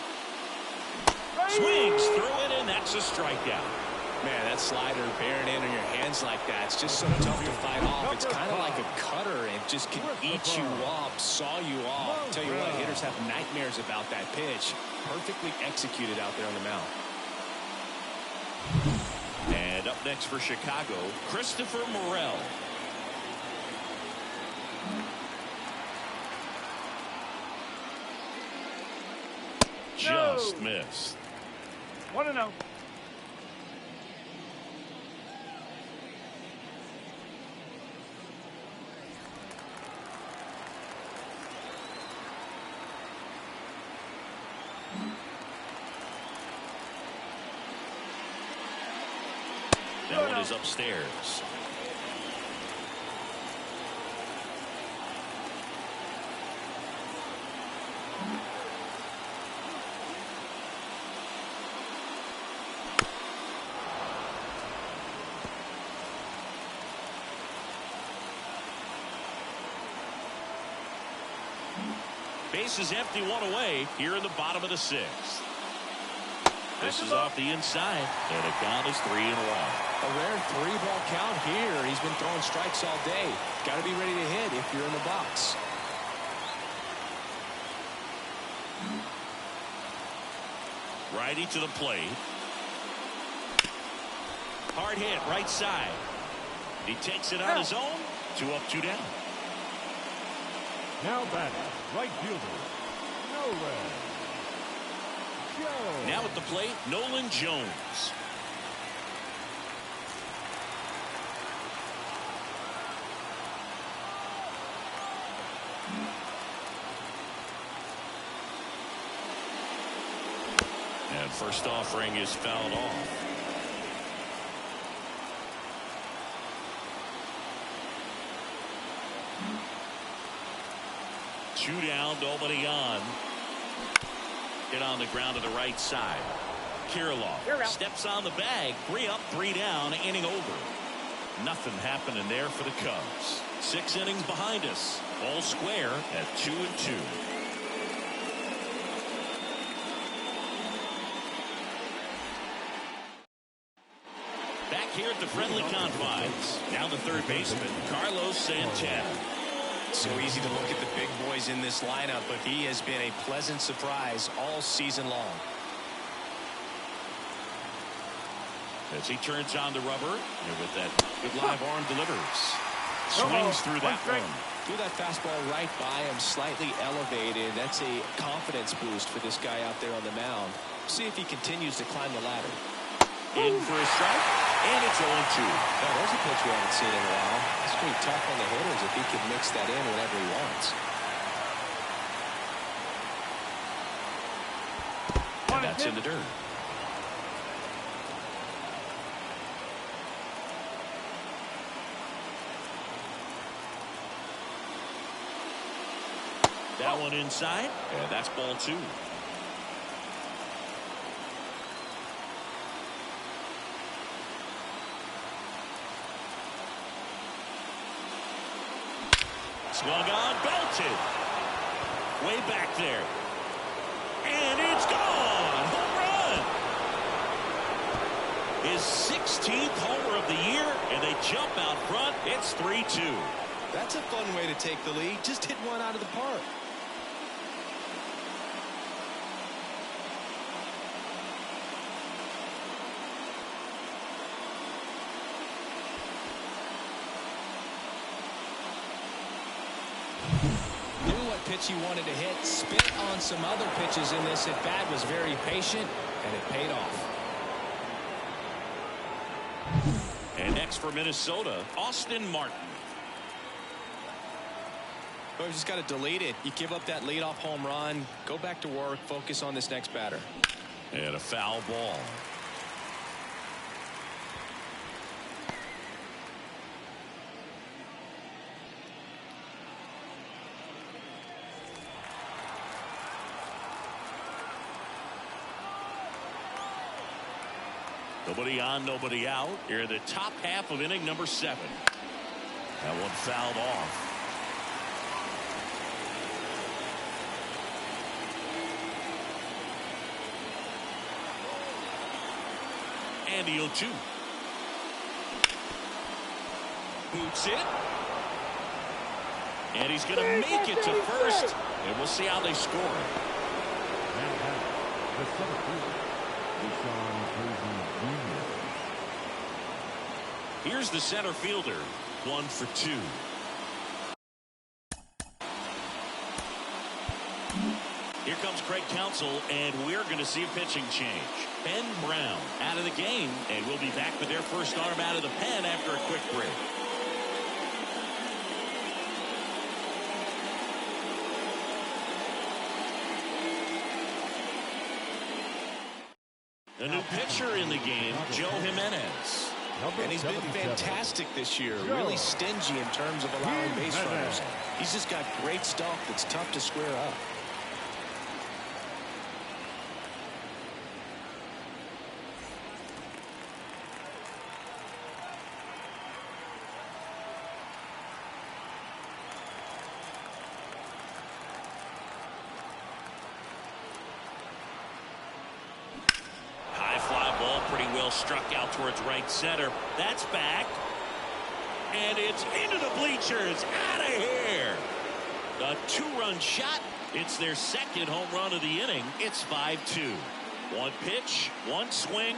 Swings through it, and that's a strikeout. Man, that slider bearing in on your hands like that, it's just so tough to fight off. It's kind of like a cutter. It just can eat you up, saw you off. I'll tell you what, hitters have nightmares about that pitch. Perfectly executed out there on the mound. And up next for Chicago, Christopher Morel. Just missed. 1-0. That one is upstairs. Base is empty, 1 away here in the bottom of the 6th. This is off the inside, and the count is 3-1. A rare 3-ball count here. He's been throwing strikes all day. Got to be ready to hit if you're in the box. Righty to the plate. Hard hit, right side. He takes it on his own. 2 up, 2 down. Now batting, right fielder, Nolan Jones. Now at the plate, Nolan Jones. And first offering is fouled off. Two down, nobody on. Hit on the ground to the right side. Kirilloff steps on the bag. 3 up, 3 down, inning over. Nothing happening there for the Cubs. 6 innings behind us. All square at 2-2. Back here at the friendly confines. Now the third baseman, Carlos Santana. So easy to look at the big boys in this lineup, but he has been a pleasant surprise all season long. As he turns on the rubber, and with that good live arm delivers. Swings through that one. Threw that fastball right by him, slightly elevated. That's a confidence boost for this guy out there on the mound. See if he continues to climb the ladder. In for a strike, and it's 0-2. Now, there's a pitch we haven't seen in a while. It's pretty tough on the hitters if he can mix that in whenever he wants. And that's in the dirt. That one inside, and that's ball 2. Swung on, belted. Way back there. And it's gone. Home run. His 16th homer of the year, and they jump out front. It's 3-2. That's a fun way to take the lead. Just hit one out of the park. Pitch he wanted to hit, spit on some other pitches in this at bat, was very patient, and it paid off. And next for Minnesota, Austin Martin. Well, you just got to delete it. You give up that leadoff home run, go back to work, focus on this next batter. And a foul ball. Nobody on, nobody out. Here in the top half of inning number 7. That one fouled off. And the 0-2. Boots it. And he's going to make it to first. And we'll see how they score. The center fielder, Here's the center fielder, 1 for 2. Here comes Craig Counsell, and we're going to see a pitching change. Ben Brown out of the game, and we'll be back with their first arm out of the pen after a quick break. A new pitcher in the game, Joe Jimenez. And he's been fantastic this year. Really stingy in terms of allowing base runners. He's just got great stuff that's tough to square up. Struck out towards right center. That's back. And it's into the bleachers. Out of here. A 2-run shot. It's their second home run of the inning. It's 5-2. One pitch, one swing,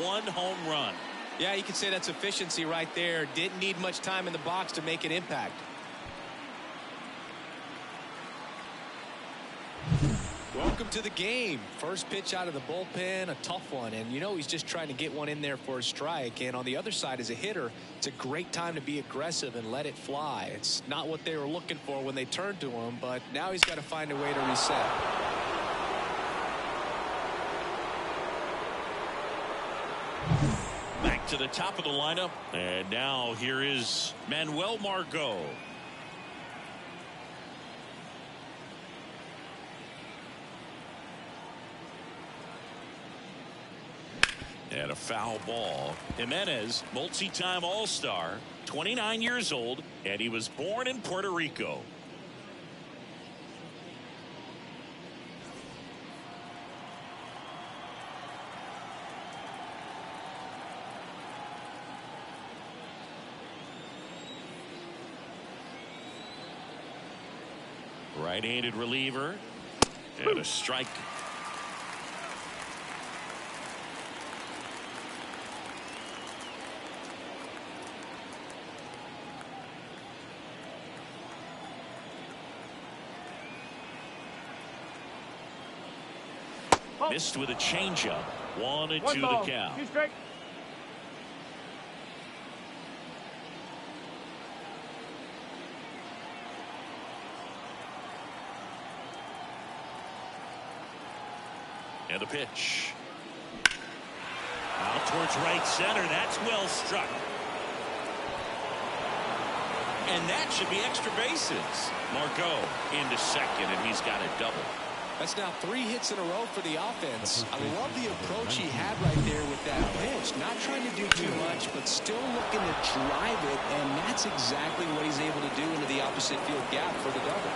one home run. Yeah, you can say that's efficiency right there. Didn't need much time in the box to make an impact. Welcome to the game. First pitch out of the bullpen, a tough one, and you know he's just trying to get one in there for a strike. And on the other side, as a hitter, it's a great time to be aggressive and let it fly. It's not what they were looking for when they turned to him, but now he's got to find a way to reset. Back to the top of the lineup, and now here is Manuel Margot. And a foul ball. Jimenez, multi-time All-Star, 29 years old, and he was born in Puerto Rico. Right-handed reliever, and a strike. Missed with a changeup. 1-2 the count. 2 strike. And the pitch. Out towards right center. That's well struck. And that should be extra bases. Margot into second, and he's got a double. That's now 3 hits in a row for the offense. I love the approach he had right there with that pitch. Not trying to do too much, but still looking to drive it, and that's exactly what he's able to do into the opposite field gap for the double.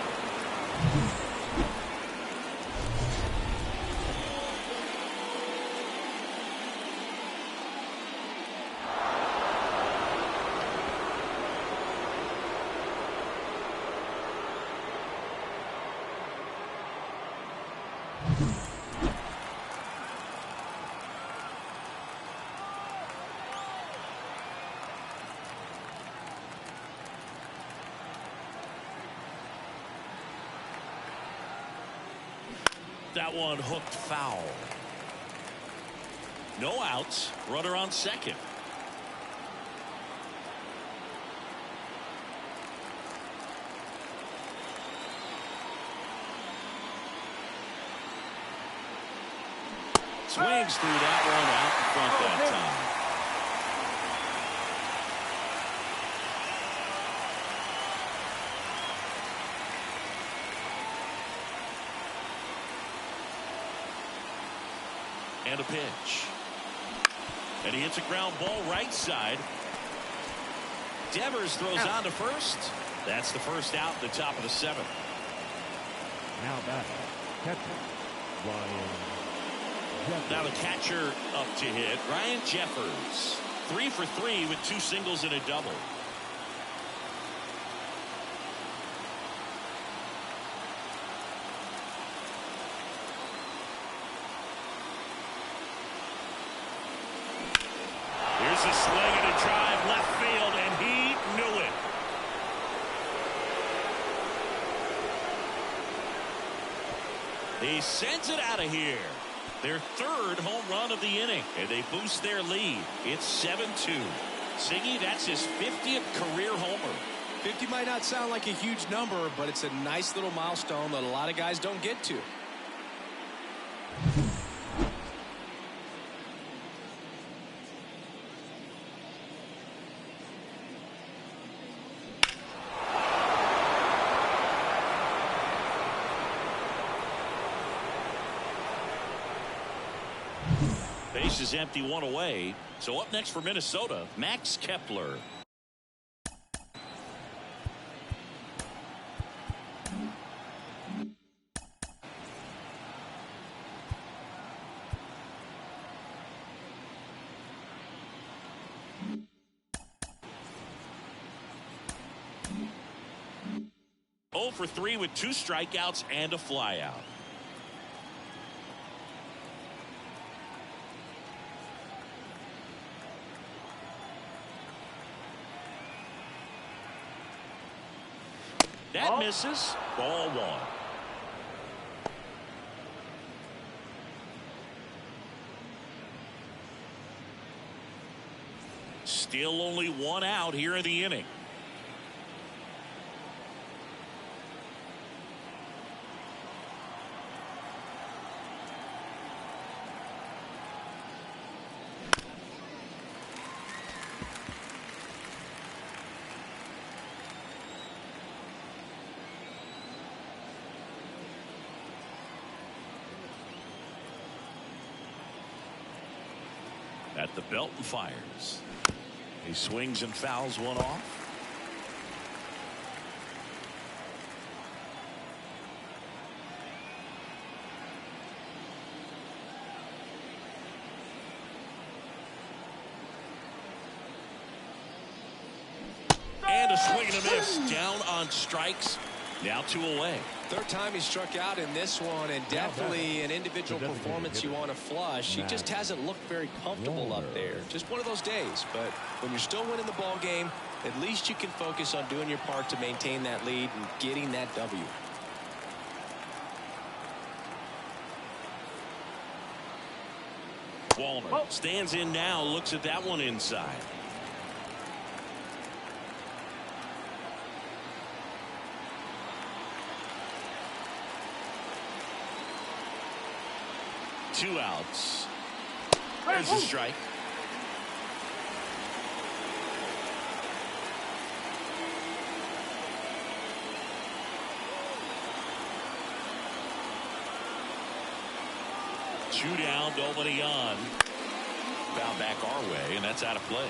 That one hooked foul. No outs. Runner on second. Swings through that one out in front that time. And a pitch. And he hits a ground ball right side. Devers throws on to first. That's the first out, the top of the seventh. Now batting, catcher, Ryan Jeffers. Now the catcher up to hit, Ryan Jeffers. 3 for 3 with 2 singles and a double. Here's a swing and a drive left field, and he knew it. He sends it out of here. Their third home run of the inning, and they boost their lead. It's 7-2. Siggy, that's his 50th career homer. 50 might not sound like a huge number, but it's a nice little milestone that a lot of guys don't get to. Base is empty, 1 away. So up next for Minnesota, Max Kepler. Oh for 3 with 2 strikeouts and a flyout. That misses. Ball 1. Still only 1 out here in the inning. At the belt and fires. He swings and fouls one off. And a swing and a miss. Down on strikes. Now 2 away. Third time he struck out in this one, and definitely an individual performance you want to flush. He just hasn't looked very comfortable up there. Just one of those days. But when you're still winning the ball game, at least you can focus on doing your part to maintain that lead and getting that W. Walner stands in now, looks at that one inside. Two outs. There's a strike. Two down, nobody on. Foul back our way, and that's out of play.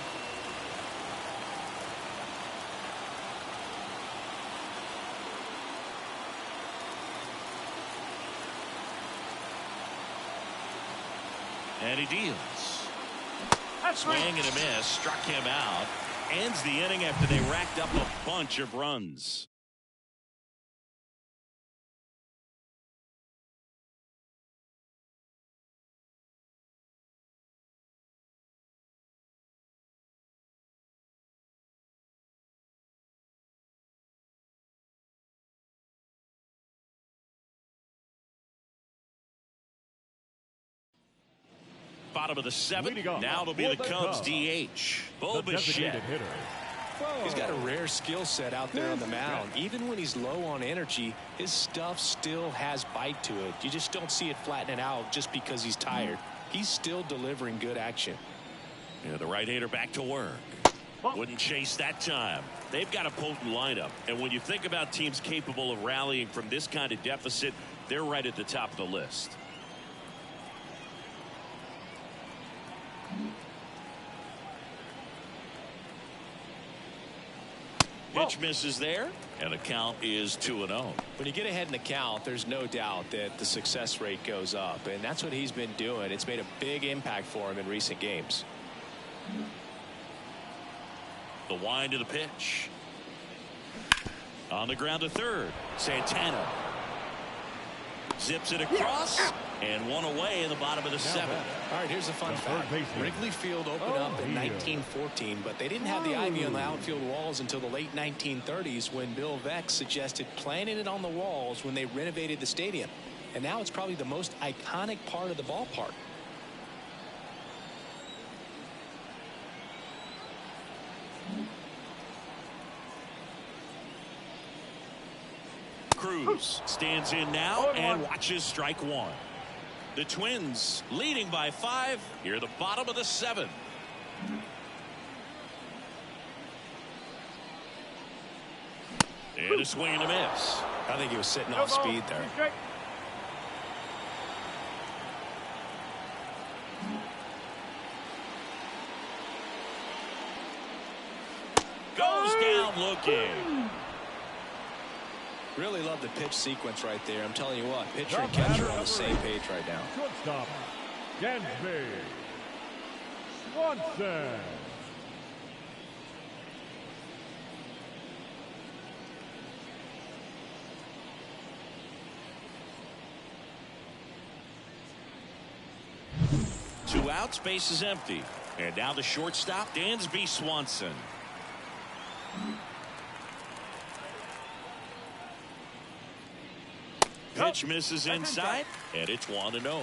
And he deals. Swing and a miss. Struck him out. Ends the inning after they racked up a bunch of runs. bottom of the 7th. Leading off Now it'll be the for the Cubs Cubs, DH. the designated hitter. He's got a rare skill set out there on the mound. Even when he's low on energy, his stuff still has bite to it. You just don't see it flattening out just because he's tired. He's still delivering good action. Yeah, the right-hander back to work. Wouldn't chase that time. They've got a potent lineup. And when you think about teams capable of rallying from this kind of deficit, they're right at the top of the list. Pitch misses there, and the count is 2-0. When you get ahead in the count, there's no doubt that the success rate goes up, and that's what he's been doing. It's made a big impact for him in recent games. The wind of the pitch. On the ground to third. Santana zips it across, and one away in the bottom of the 7th. All right, here's a fun fact. Wrigley Field opened up in 1914, but they didn't have the ivy on the outfield walls until the late 1930s when Bill Veeck suggested planting it on the walls when they renovated the stadium. And now it's probably the most iconic part of the ballpark. Cruz stands in now and watches strike one. The Twins leading by 5 here at the bottom of the 7th. And a swing and a miss. I think he was sitting off speed there. Goes down looking. Really love the pitch sequence right there. I'm telling you what, pitcher and catcher are on the same page right now. Shortstop, Dansby Swanson. Two outs, base is empty. And now the shortstop, Dansby Swanson. Pitch misses inside, and it's 1-0.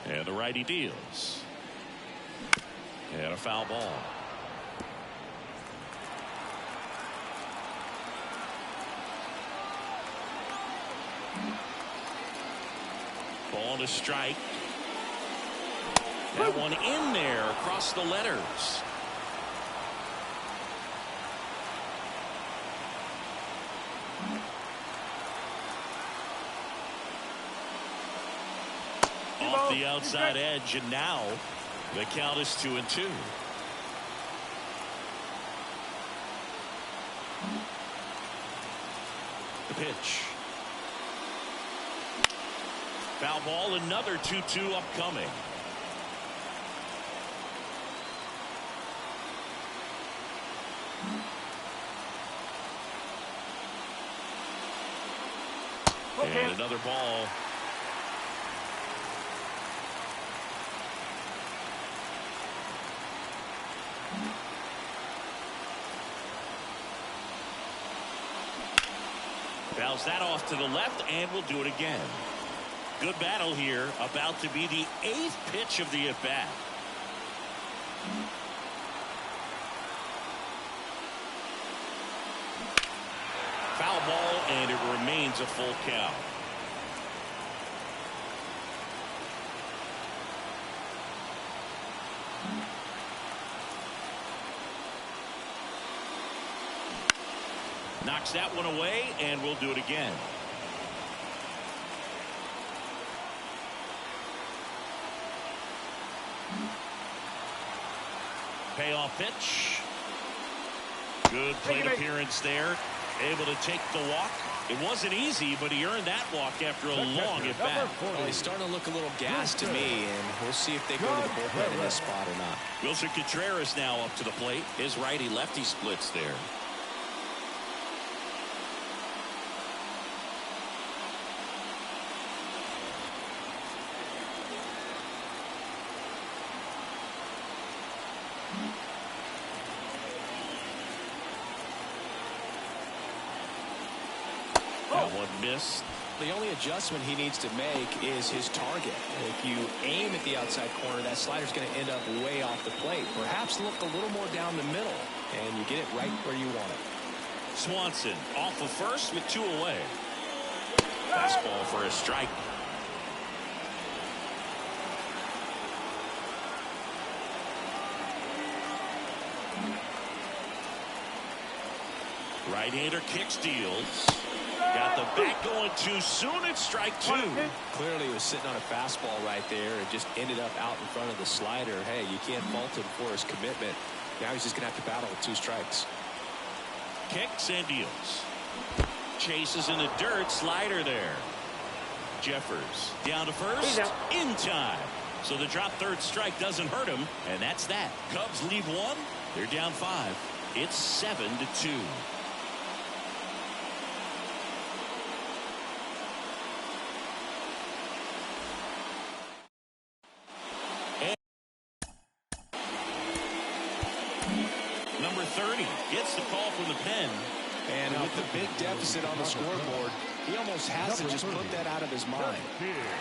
And the righty deals. And a foul ball. Ball to strike. That one in there across the letters. Off the outside edge, and now the count is 2-2. The pitch. Foul ball, another 2-2 upcoming. And another ball. Fouls that off to the left, and we'll do it again. Good battle here, about to be the 8th pitch of the at-bat. Foul ball, and it remains a full count. Knocks that one away, and we'll do it again. Payoff pitch. Good plate appearance there. Able to take the walk. It wasn't easy, but he earned that walk after a long at bat. Well, he's starting to look a little gassed to me, and we'll see if they go to the bullpen in this spot or not. Wilson Contreras now up to the plate. His righty-lefty splits there. That one missed. The only adjustment he needs to make is his target. If you aim at the outside corner, that slider's going to end up way off the plate. Perhaps look a little more down the middle, and you get it right where you want it. Swanson off of first with 2 away. Fastball for a strike. Right-hander kicks, deals. Got the bat going too soon. It's strike 2. Clearly he was sitting on a fastball right there and just ended up out in front of the slider. Hey, you can't fault him for his commitment. Now he's just going to have to battle with 2 strikes. Kicks and deals. Chases in the dirt. Slider there. Jeffers down to first. In time. So the drop third strike doesn't hurt him. And that's that. Cubs lead 1. They're down 5. It's 7-2. Number 30 gets the call from the pen. And with the big deficit on the scoreboard, he almost has to just put that out of his mind.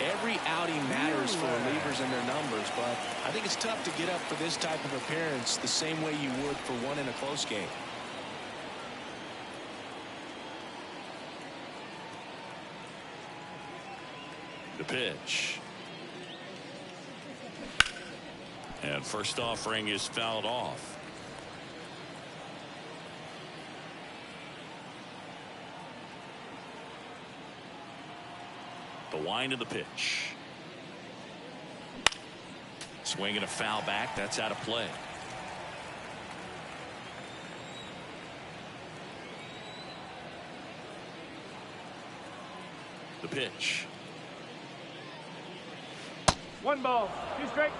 Every outing matters for relievers and their numbers, but I think it's tough to get up for this type of appearance the same way you would for one in a close game. The pitch. And first offering is fouled off. The wind of the pitch. Swing and a foul back. That's out of play. The pitch. 1 ball, 2 strikes.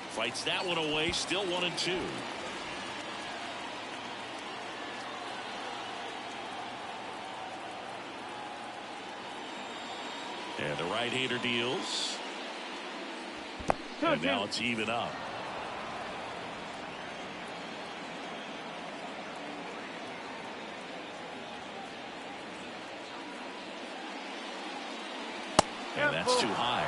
Fights that one away. Still 1-2. And the right-hander deals. And now it's even up. And that's too high.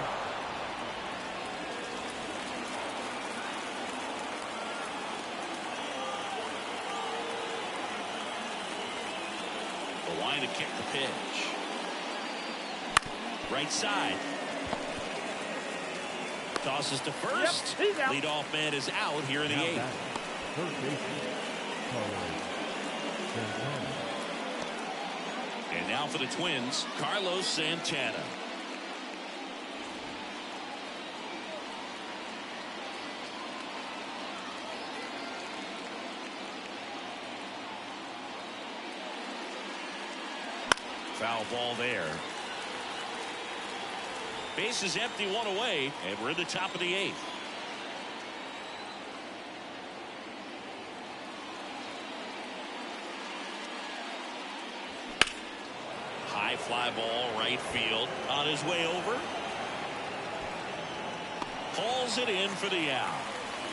The line to kick the pitch. Right side. Tosses to first. Leadoff man is out here in the 8th. And now for the Twins, Carlos Santana. Foul ball there. Base is empty, 1 away, and we're in the top of the 8th. High fly ball, right field, on his way over. Hauls it in for the out.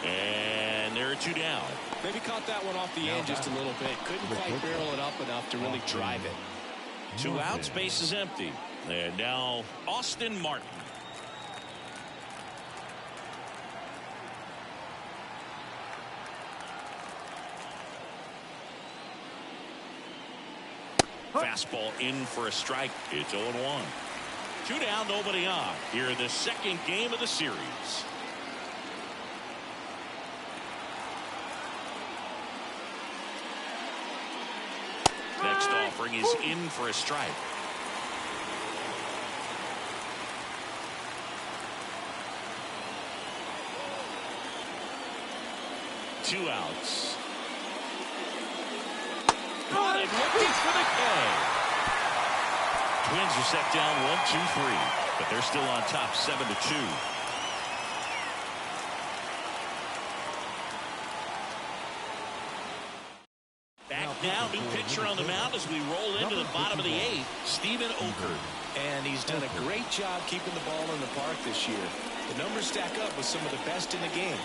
And there are 2 down. Maybe caught that one off the end just a little bit. Couldn't quite barrel it up enough to really drive it. 2 outs, base is empty. And now Austin Martin. Fastball in for a strike. It's 0-1. 2 down, nobody on here in the 2nd game of the series. Next offering is in for a strike. Two outs. Got it, looking for the K. Twins are set down 1-2-3, but they're still on top 7-2. Back now, new pitch pitcher on the mound as we roll into the bottom of the 8th, Steven Okert. And he's done a great job keeping the ball in the park this year. The numbers stack up with some of the best in the game.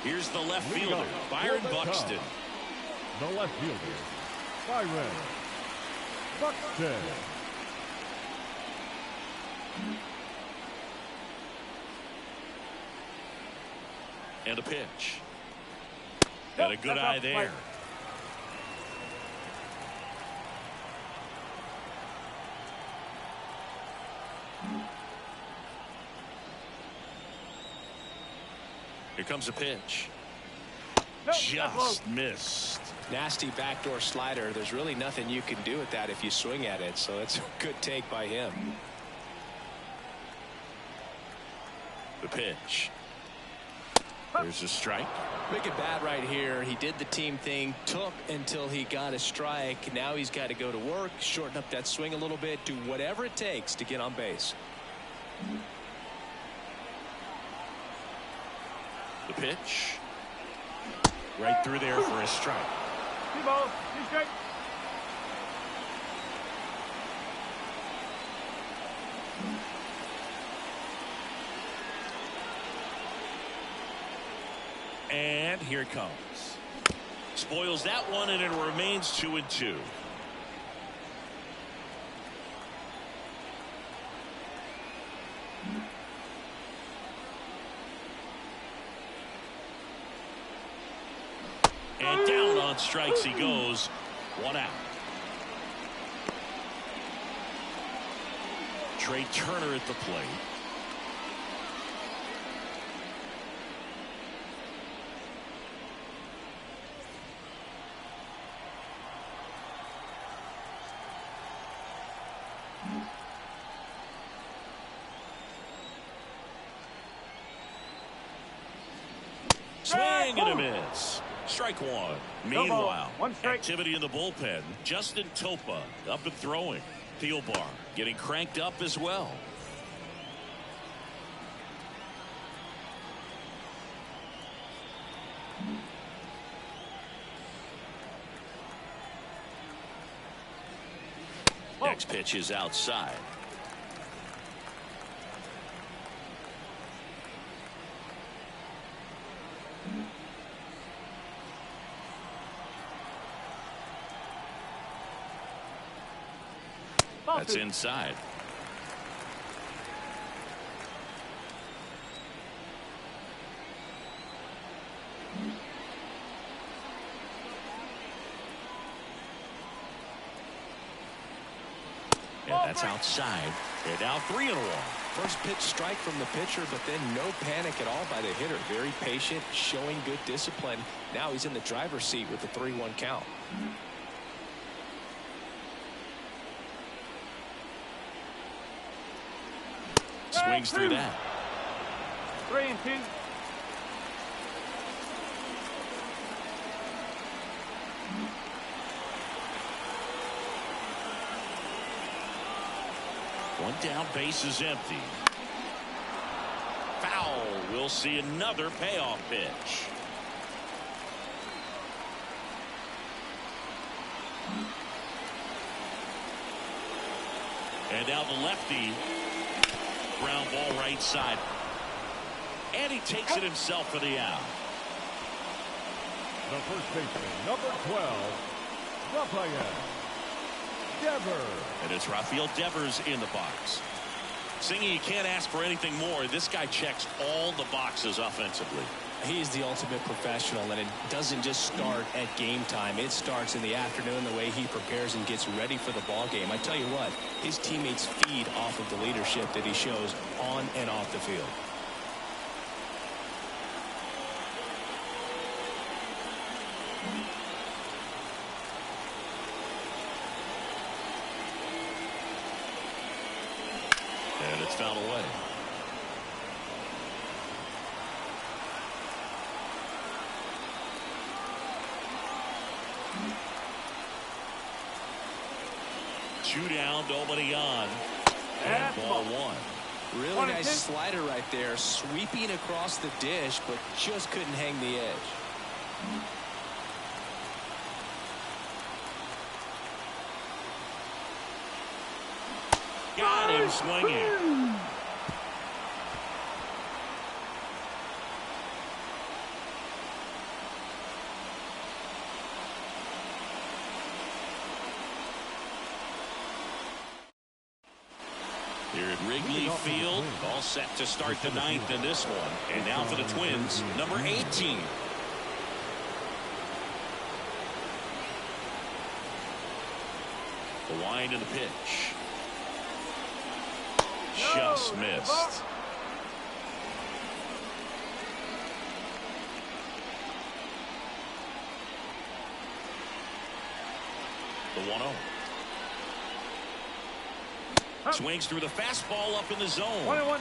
Here's the left fielder, Byron Buxton. The left fielder, Byron Buxton. And a pitch. And a good eye there. Here comes a pitch. Just missed. Nasty backdoor slider. There's really nothing you can do with that if you swing at it. So it's a good take by him. The pitch. There's a strike. Big at bat right here. He did the team thing, took until he got a strike. Now he's got to go to work, shorten up that swing a little bit, do whatever it takes to get on base. The pitch. Right through there for a strike. 2 balls, 2 strikes. And here it comes. Spoils that one, and it remains 2-2. And down on strikes he goes. 1 out. Trey Turner at the plate. Swing and a miss. Strike 1. Meanwhile, activity in the bullpen. Justin Topa up and throwing. Thielbar getting cranked up as well. Next pitch is outside. That's inside. And that's outside. They're now 3-1. First pitch strike from the pitcher, but then no panic at all by the hitter. Very patient, showing good discipline. Now he's in the driver's seat with the 3-1 count. Swings through that. 3-2. One down, base is empty. Foul. We'll see another payoff pitch. And now the lefty. Ground ball right side. And he takes it himself for the out. The first baseman, number 12, Rafael Devers. And it's Rafael Devers in the box. Singy, you can't ask for anything more. This guy checks all the boxes offensively. He is the ultimate professional, and it doesn't just start at game time. It starts in the afternoon, the way he prepares and gets ready for the ball game. I tell you what, his teammates feed off of the leadership that he shows on and off the field. And it's fouled away. Two down, nobody on. And ball 1. Really nice slider right there, sweeping across the dish, but just couldn't hang the edge. Got him swinging. Here at Wrigley Field, all set to start the ninth in this one. And now for the Twins, number 18. The wind and the pitch. Just missed. The 1-0. Swings through the fastball up in the zone. 1-1.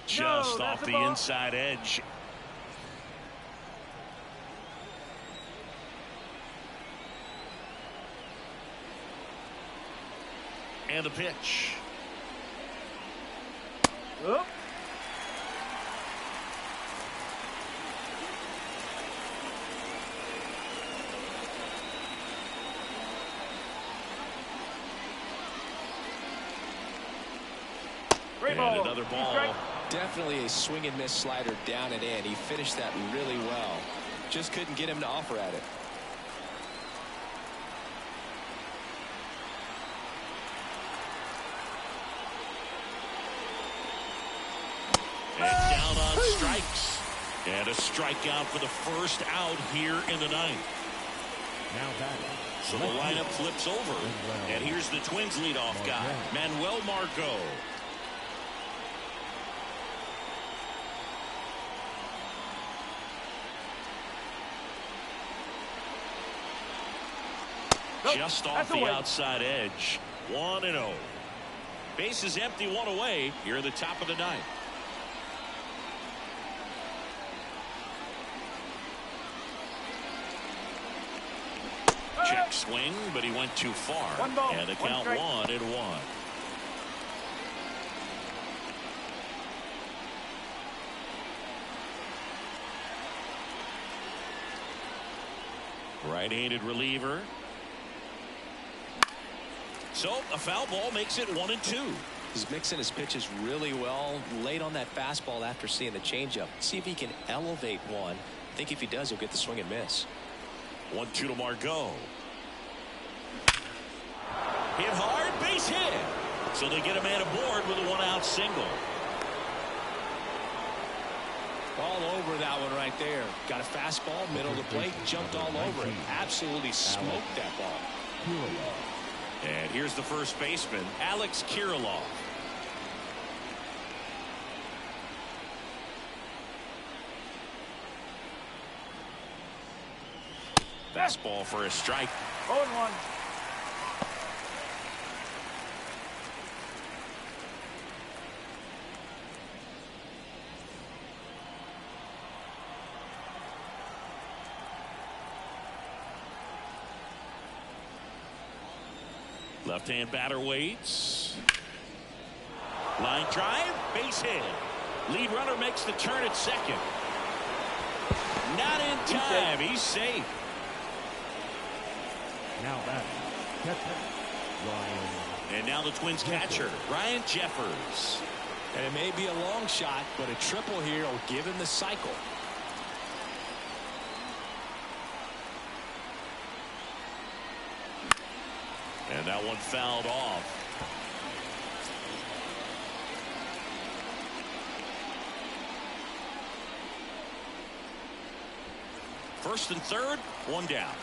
Just off the inside edge. And the pitch. Up. And another ball. Definitely a swing and miss slider down and in. He finished that really well. Just couldn't get him to offer at it. And down on strikes. And a strikeout for the first out here in the ninth. Now batting. So the lineup flips over. And here's the Twins leadoff guy, Manuel Margot. Just off the outside edge. 1-0. Bases empty, one away here at the top of the ninth. Check swing, but he went too far. One ball, and the one count strike. 1-1. Right-handed reliever. So a foul ball makes it 1-2. He's mixing his pitches really well. Late on that fastball after seeing the changeup. See if he can elevate one. I think if he does, he'll get the swing and miss. 1-2 to Margot. Hit hard, base hit. So they get a man aboard with a one-out single. All over that one right there. Got a fastball, middle of the plate, jumped all over it. Absolutely smoked that ball. And here's the first baseman, Alex Kirilloff. Fastball for a strike. 0-1. Left-hand batter waits. Line drive, base hit. Lead runner makes the turn at second. Not in time. He's safe. Now batting. Catcher. Ryan. And now the Twins catcher, Ryan Jeffers. And it may be a long shot, but a triple here will give him the cycle. And that one fouled off. First and third, one down.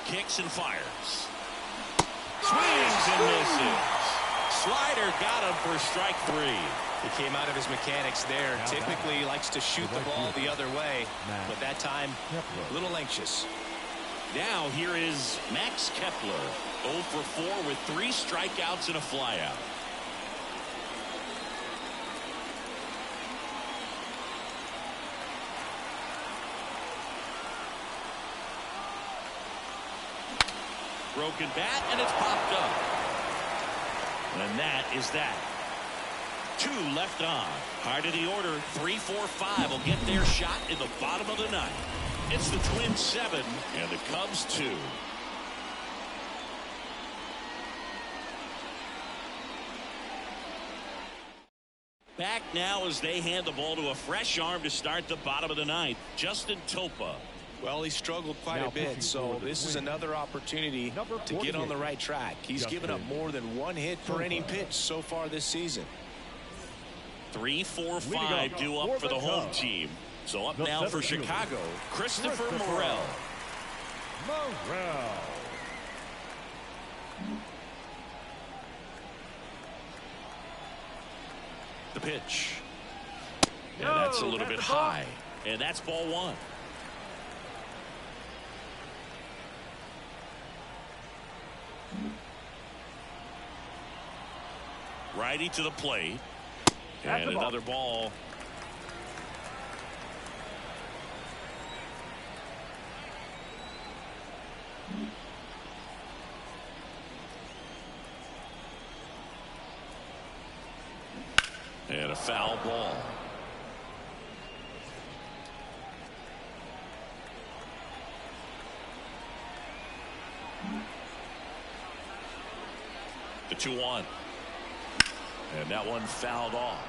Kicks and fires. Swings and misses. slider got him for strike 3. He came out of his mechanics there. Typically he likes to shoot the ball the other way, but that time a little anxious. Now here is Max Kepler, 0 for 4 with 3 strikeouts and a flyout. Broken bat, and it's popped up. And that is that. 2 left on. Hard of the order. 3, 4, 5 will get their shot in the bottom of the 9th. It's the Twins 7 and the Cubs 2. Back now as they hand the ball to a fresh arm to start the bottom of the 9th. Justin Topa. Well, he struggled quite a bit, so this is another opportunity to get on the right track. He's given up more than 1 hit per inning pitch so far this season. 3, 4, 5 due up for the home team. So up now for Chicago, Christopher Morel. The pitch. And that's a little bit high. And that's ball 1. Righty to the plate. And another ball. And a foul ball. The 2-1. And that one fouled off.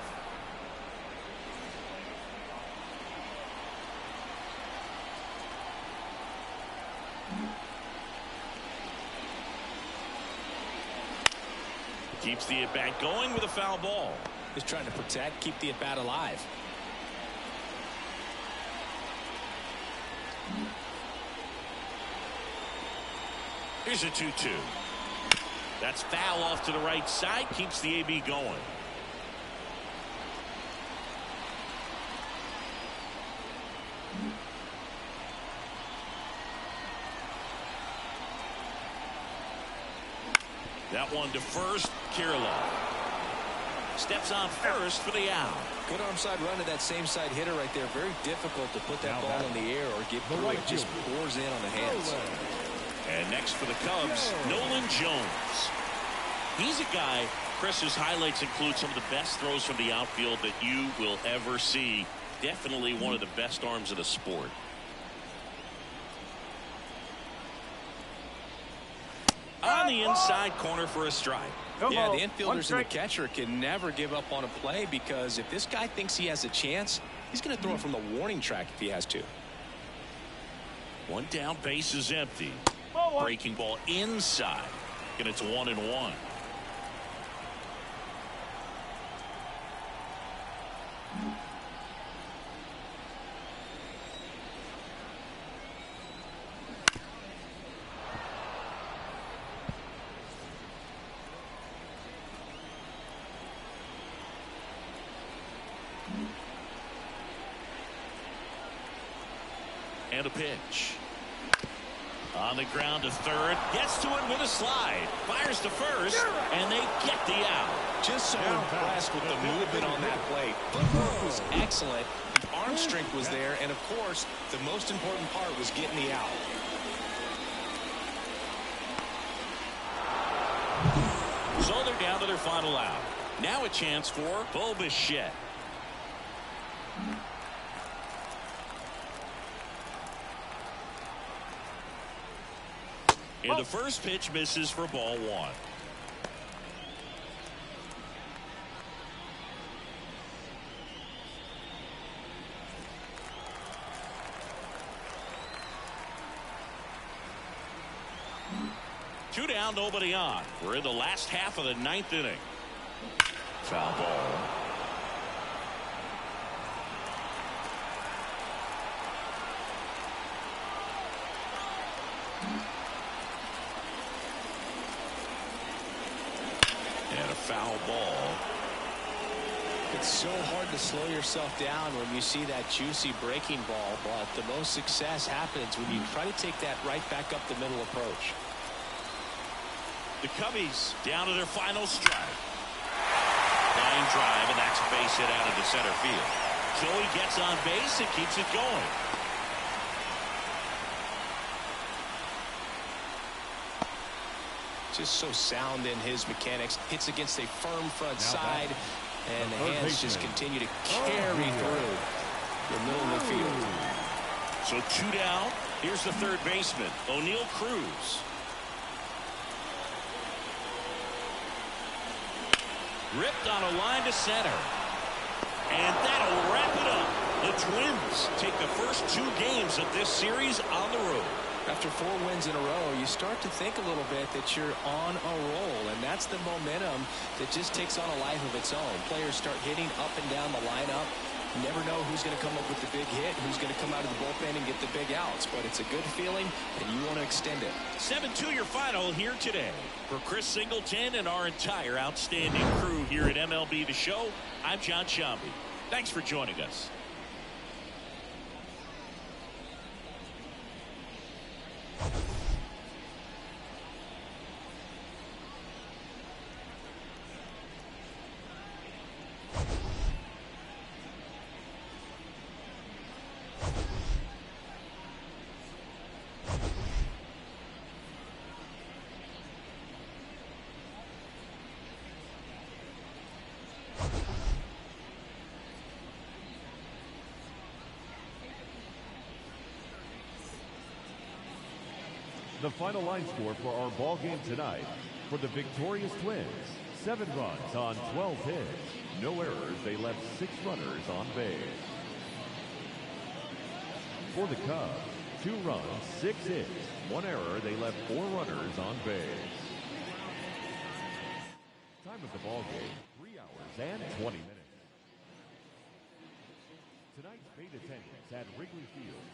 Keeps the at-bat going with a foul ball. He's trying to protect, keep the at-bat alive. Here's a 2-2. That's foul off to the right side. Keeps the AB going. That one to first. Kirilov steps on first for the out. Good arm side run to that same side hitter right there. Very difficult to put that ball in the air or get through it. Just pours in on the hands. And next for the Cubs, Nolan Jones. He's a guy, Chris's highlights include some of the best throws from the outfield that you will ever see. Definitely one of the best arms of the sport. On the inside corner for a strike. Yeah, the infielders and the catcher can never give up on a play, because if this guy thinks he has a chance, he's going to throw it from the warning track if he has to. One down, base is empty. Breaking ball inside, and it's 1-1. And a pitch. On the ground to third. Gets to it with a slide. Fires to first. And they get the out. Just so impressed with the movement on that play. Footwork was excellent. The arm strength was there. And, of course, the most important part was getting the out. So they're down to their final out. Now a chance for Bo Bichette. And the first pitch misses for ball 1. Two down, nobody on. We're in the last half of the 9th inning. Foul ball. foul ball. It's so hard to slow yourself down when you see that juicy breaking ball, but the most success happens when you try to take that right back up the middle approach. The Cubbies down to their final strike. Line drive, and that's a base hit out into center field. Joey gets on base and keeps it going. Just so sound in his mechanics. Hits against a firm front side, and the hands just continue to carry through the middle of the field. So 2 down. Here's the third baseman, O'Neal Cruz. Ripped on a line to center. And that'll wrap it up. The Twins take the first 2 games of this series on the road. After 4 wins in a row, you start to think a little bit that you're on a roll, and that's the momentum that just takes on a life of its own. Players start hitting up and down the lineup. You never know who's going to come up with the big hit, who's going to come out of the bullpen and get the big outs, but it's a good feeling, and you want to extend it. 7-2 your final here today. For Chris Singleton and our entire outstanding crew here at MLB The Show, I'm John Shambi. Thanks for joining us. The final line score for our ball game tonight: for the victorious Twins, 7 runs on 12 hits. No errors. They left 6 runners on base. For the Cubs, 2 runs, 6 hits. 1 error. They left 4 runners on base. Time of the ball game, 3 hours and 20 minutes. Tonight's paid attendance at Wrigley Field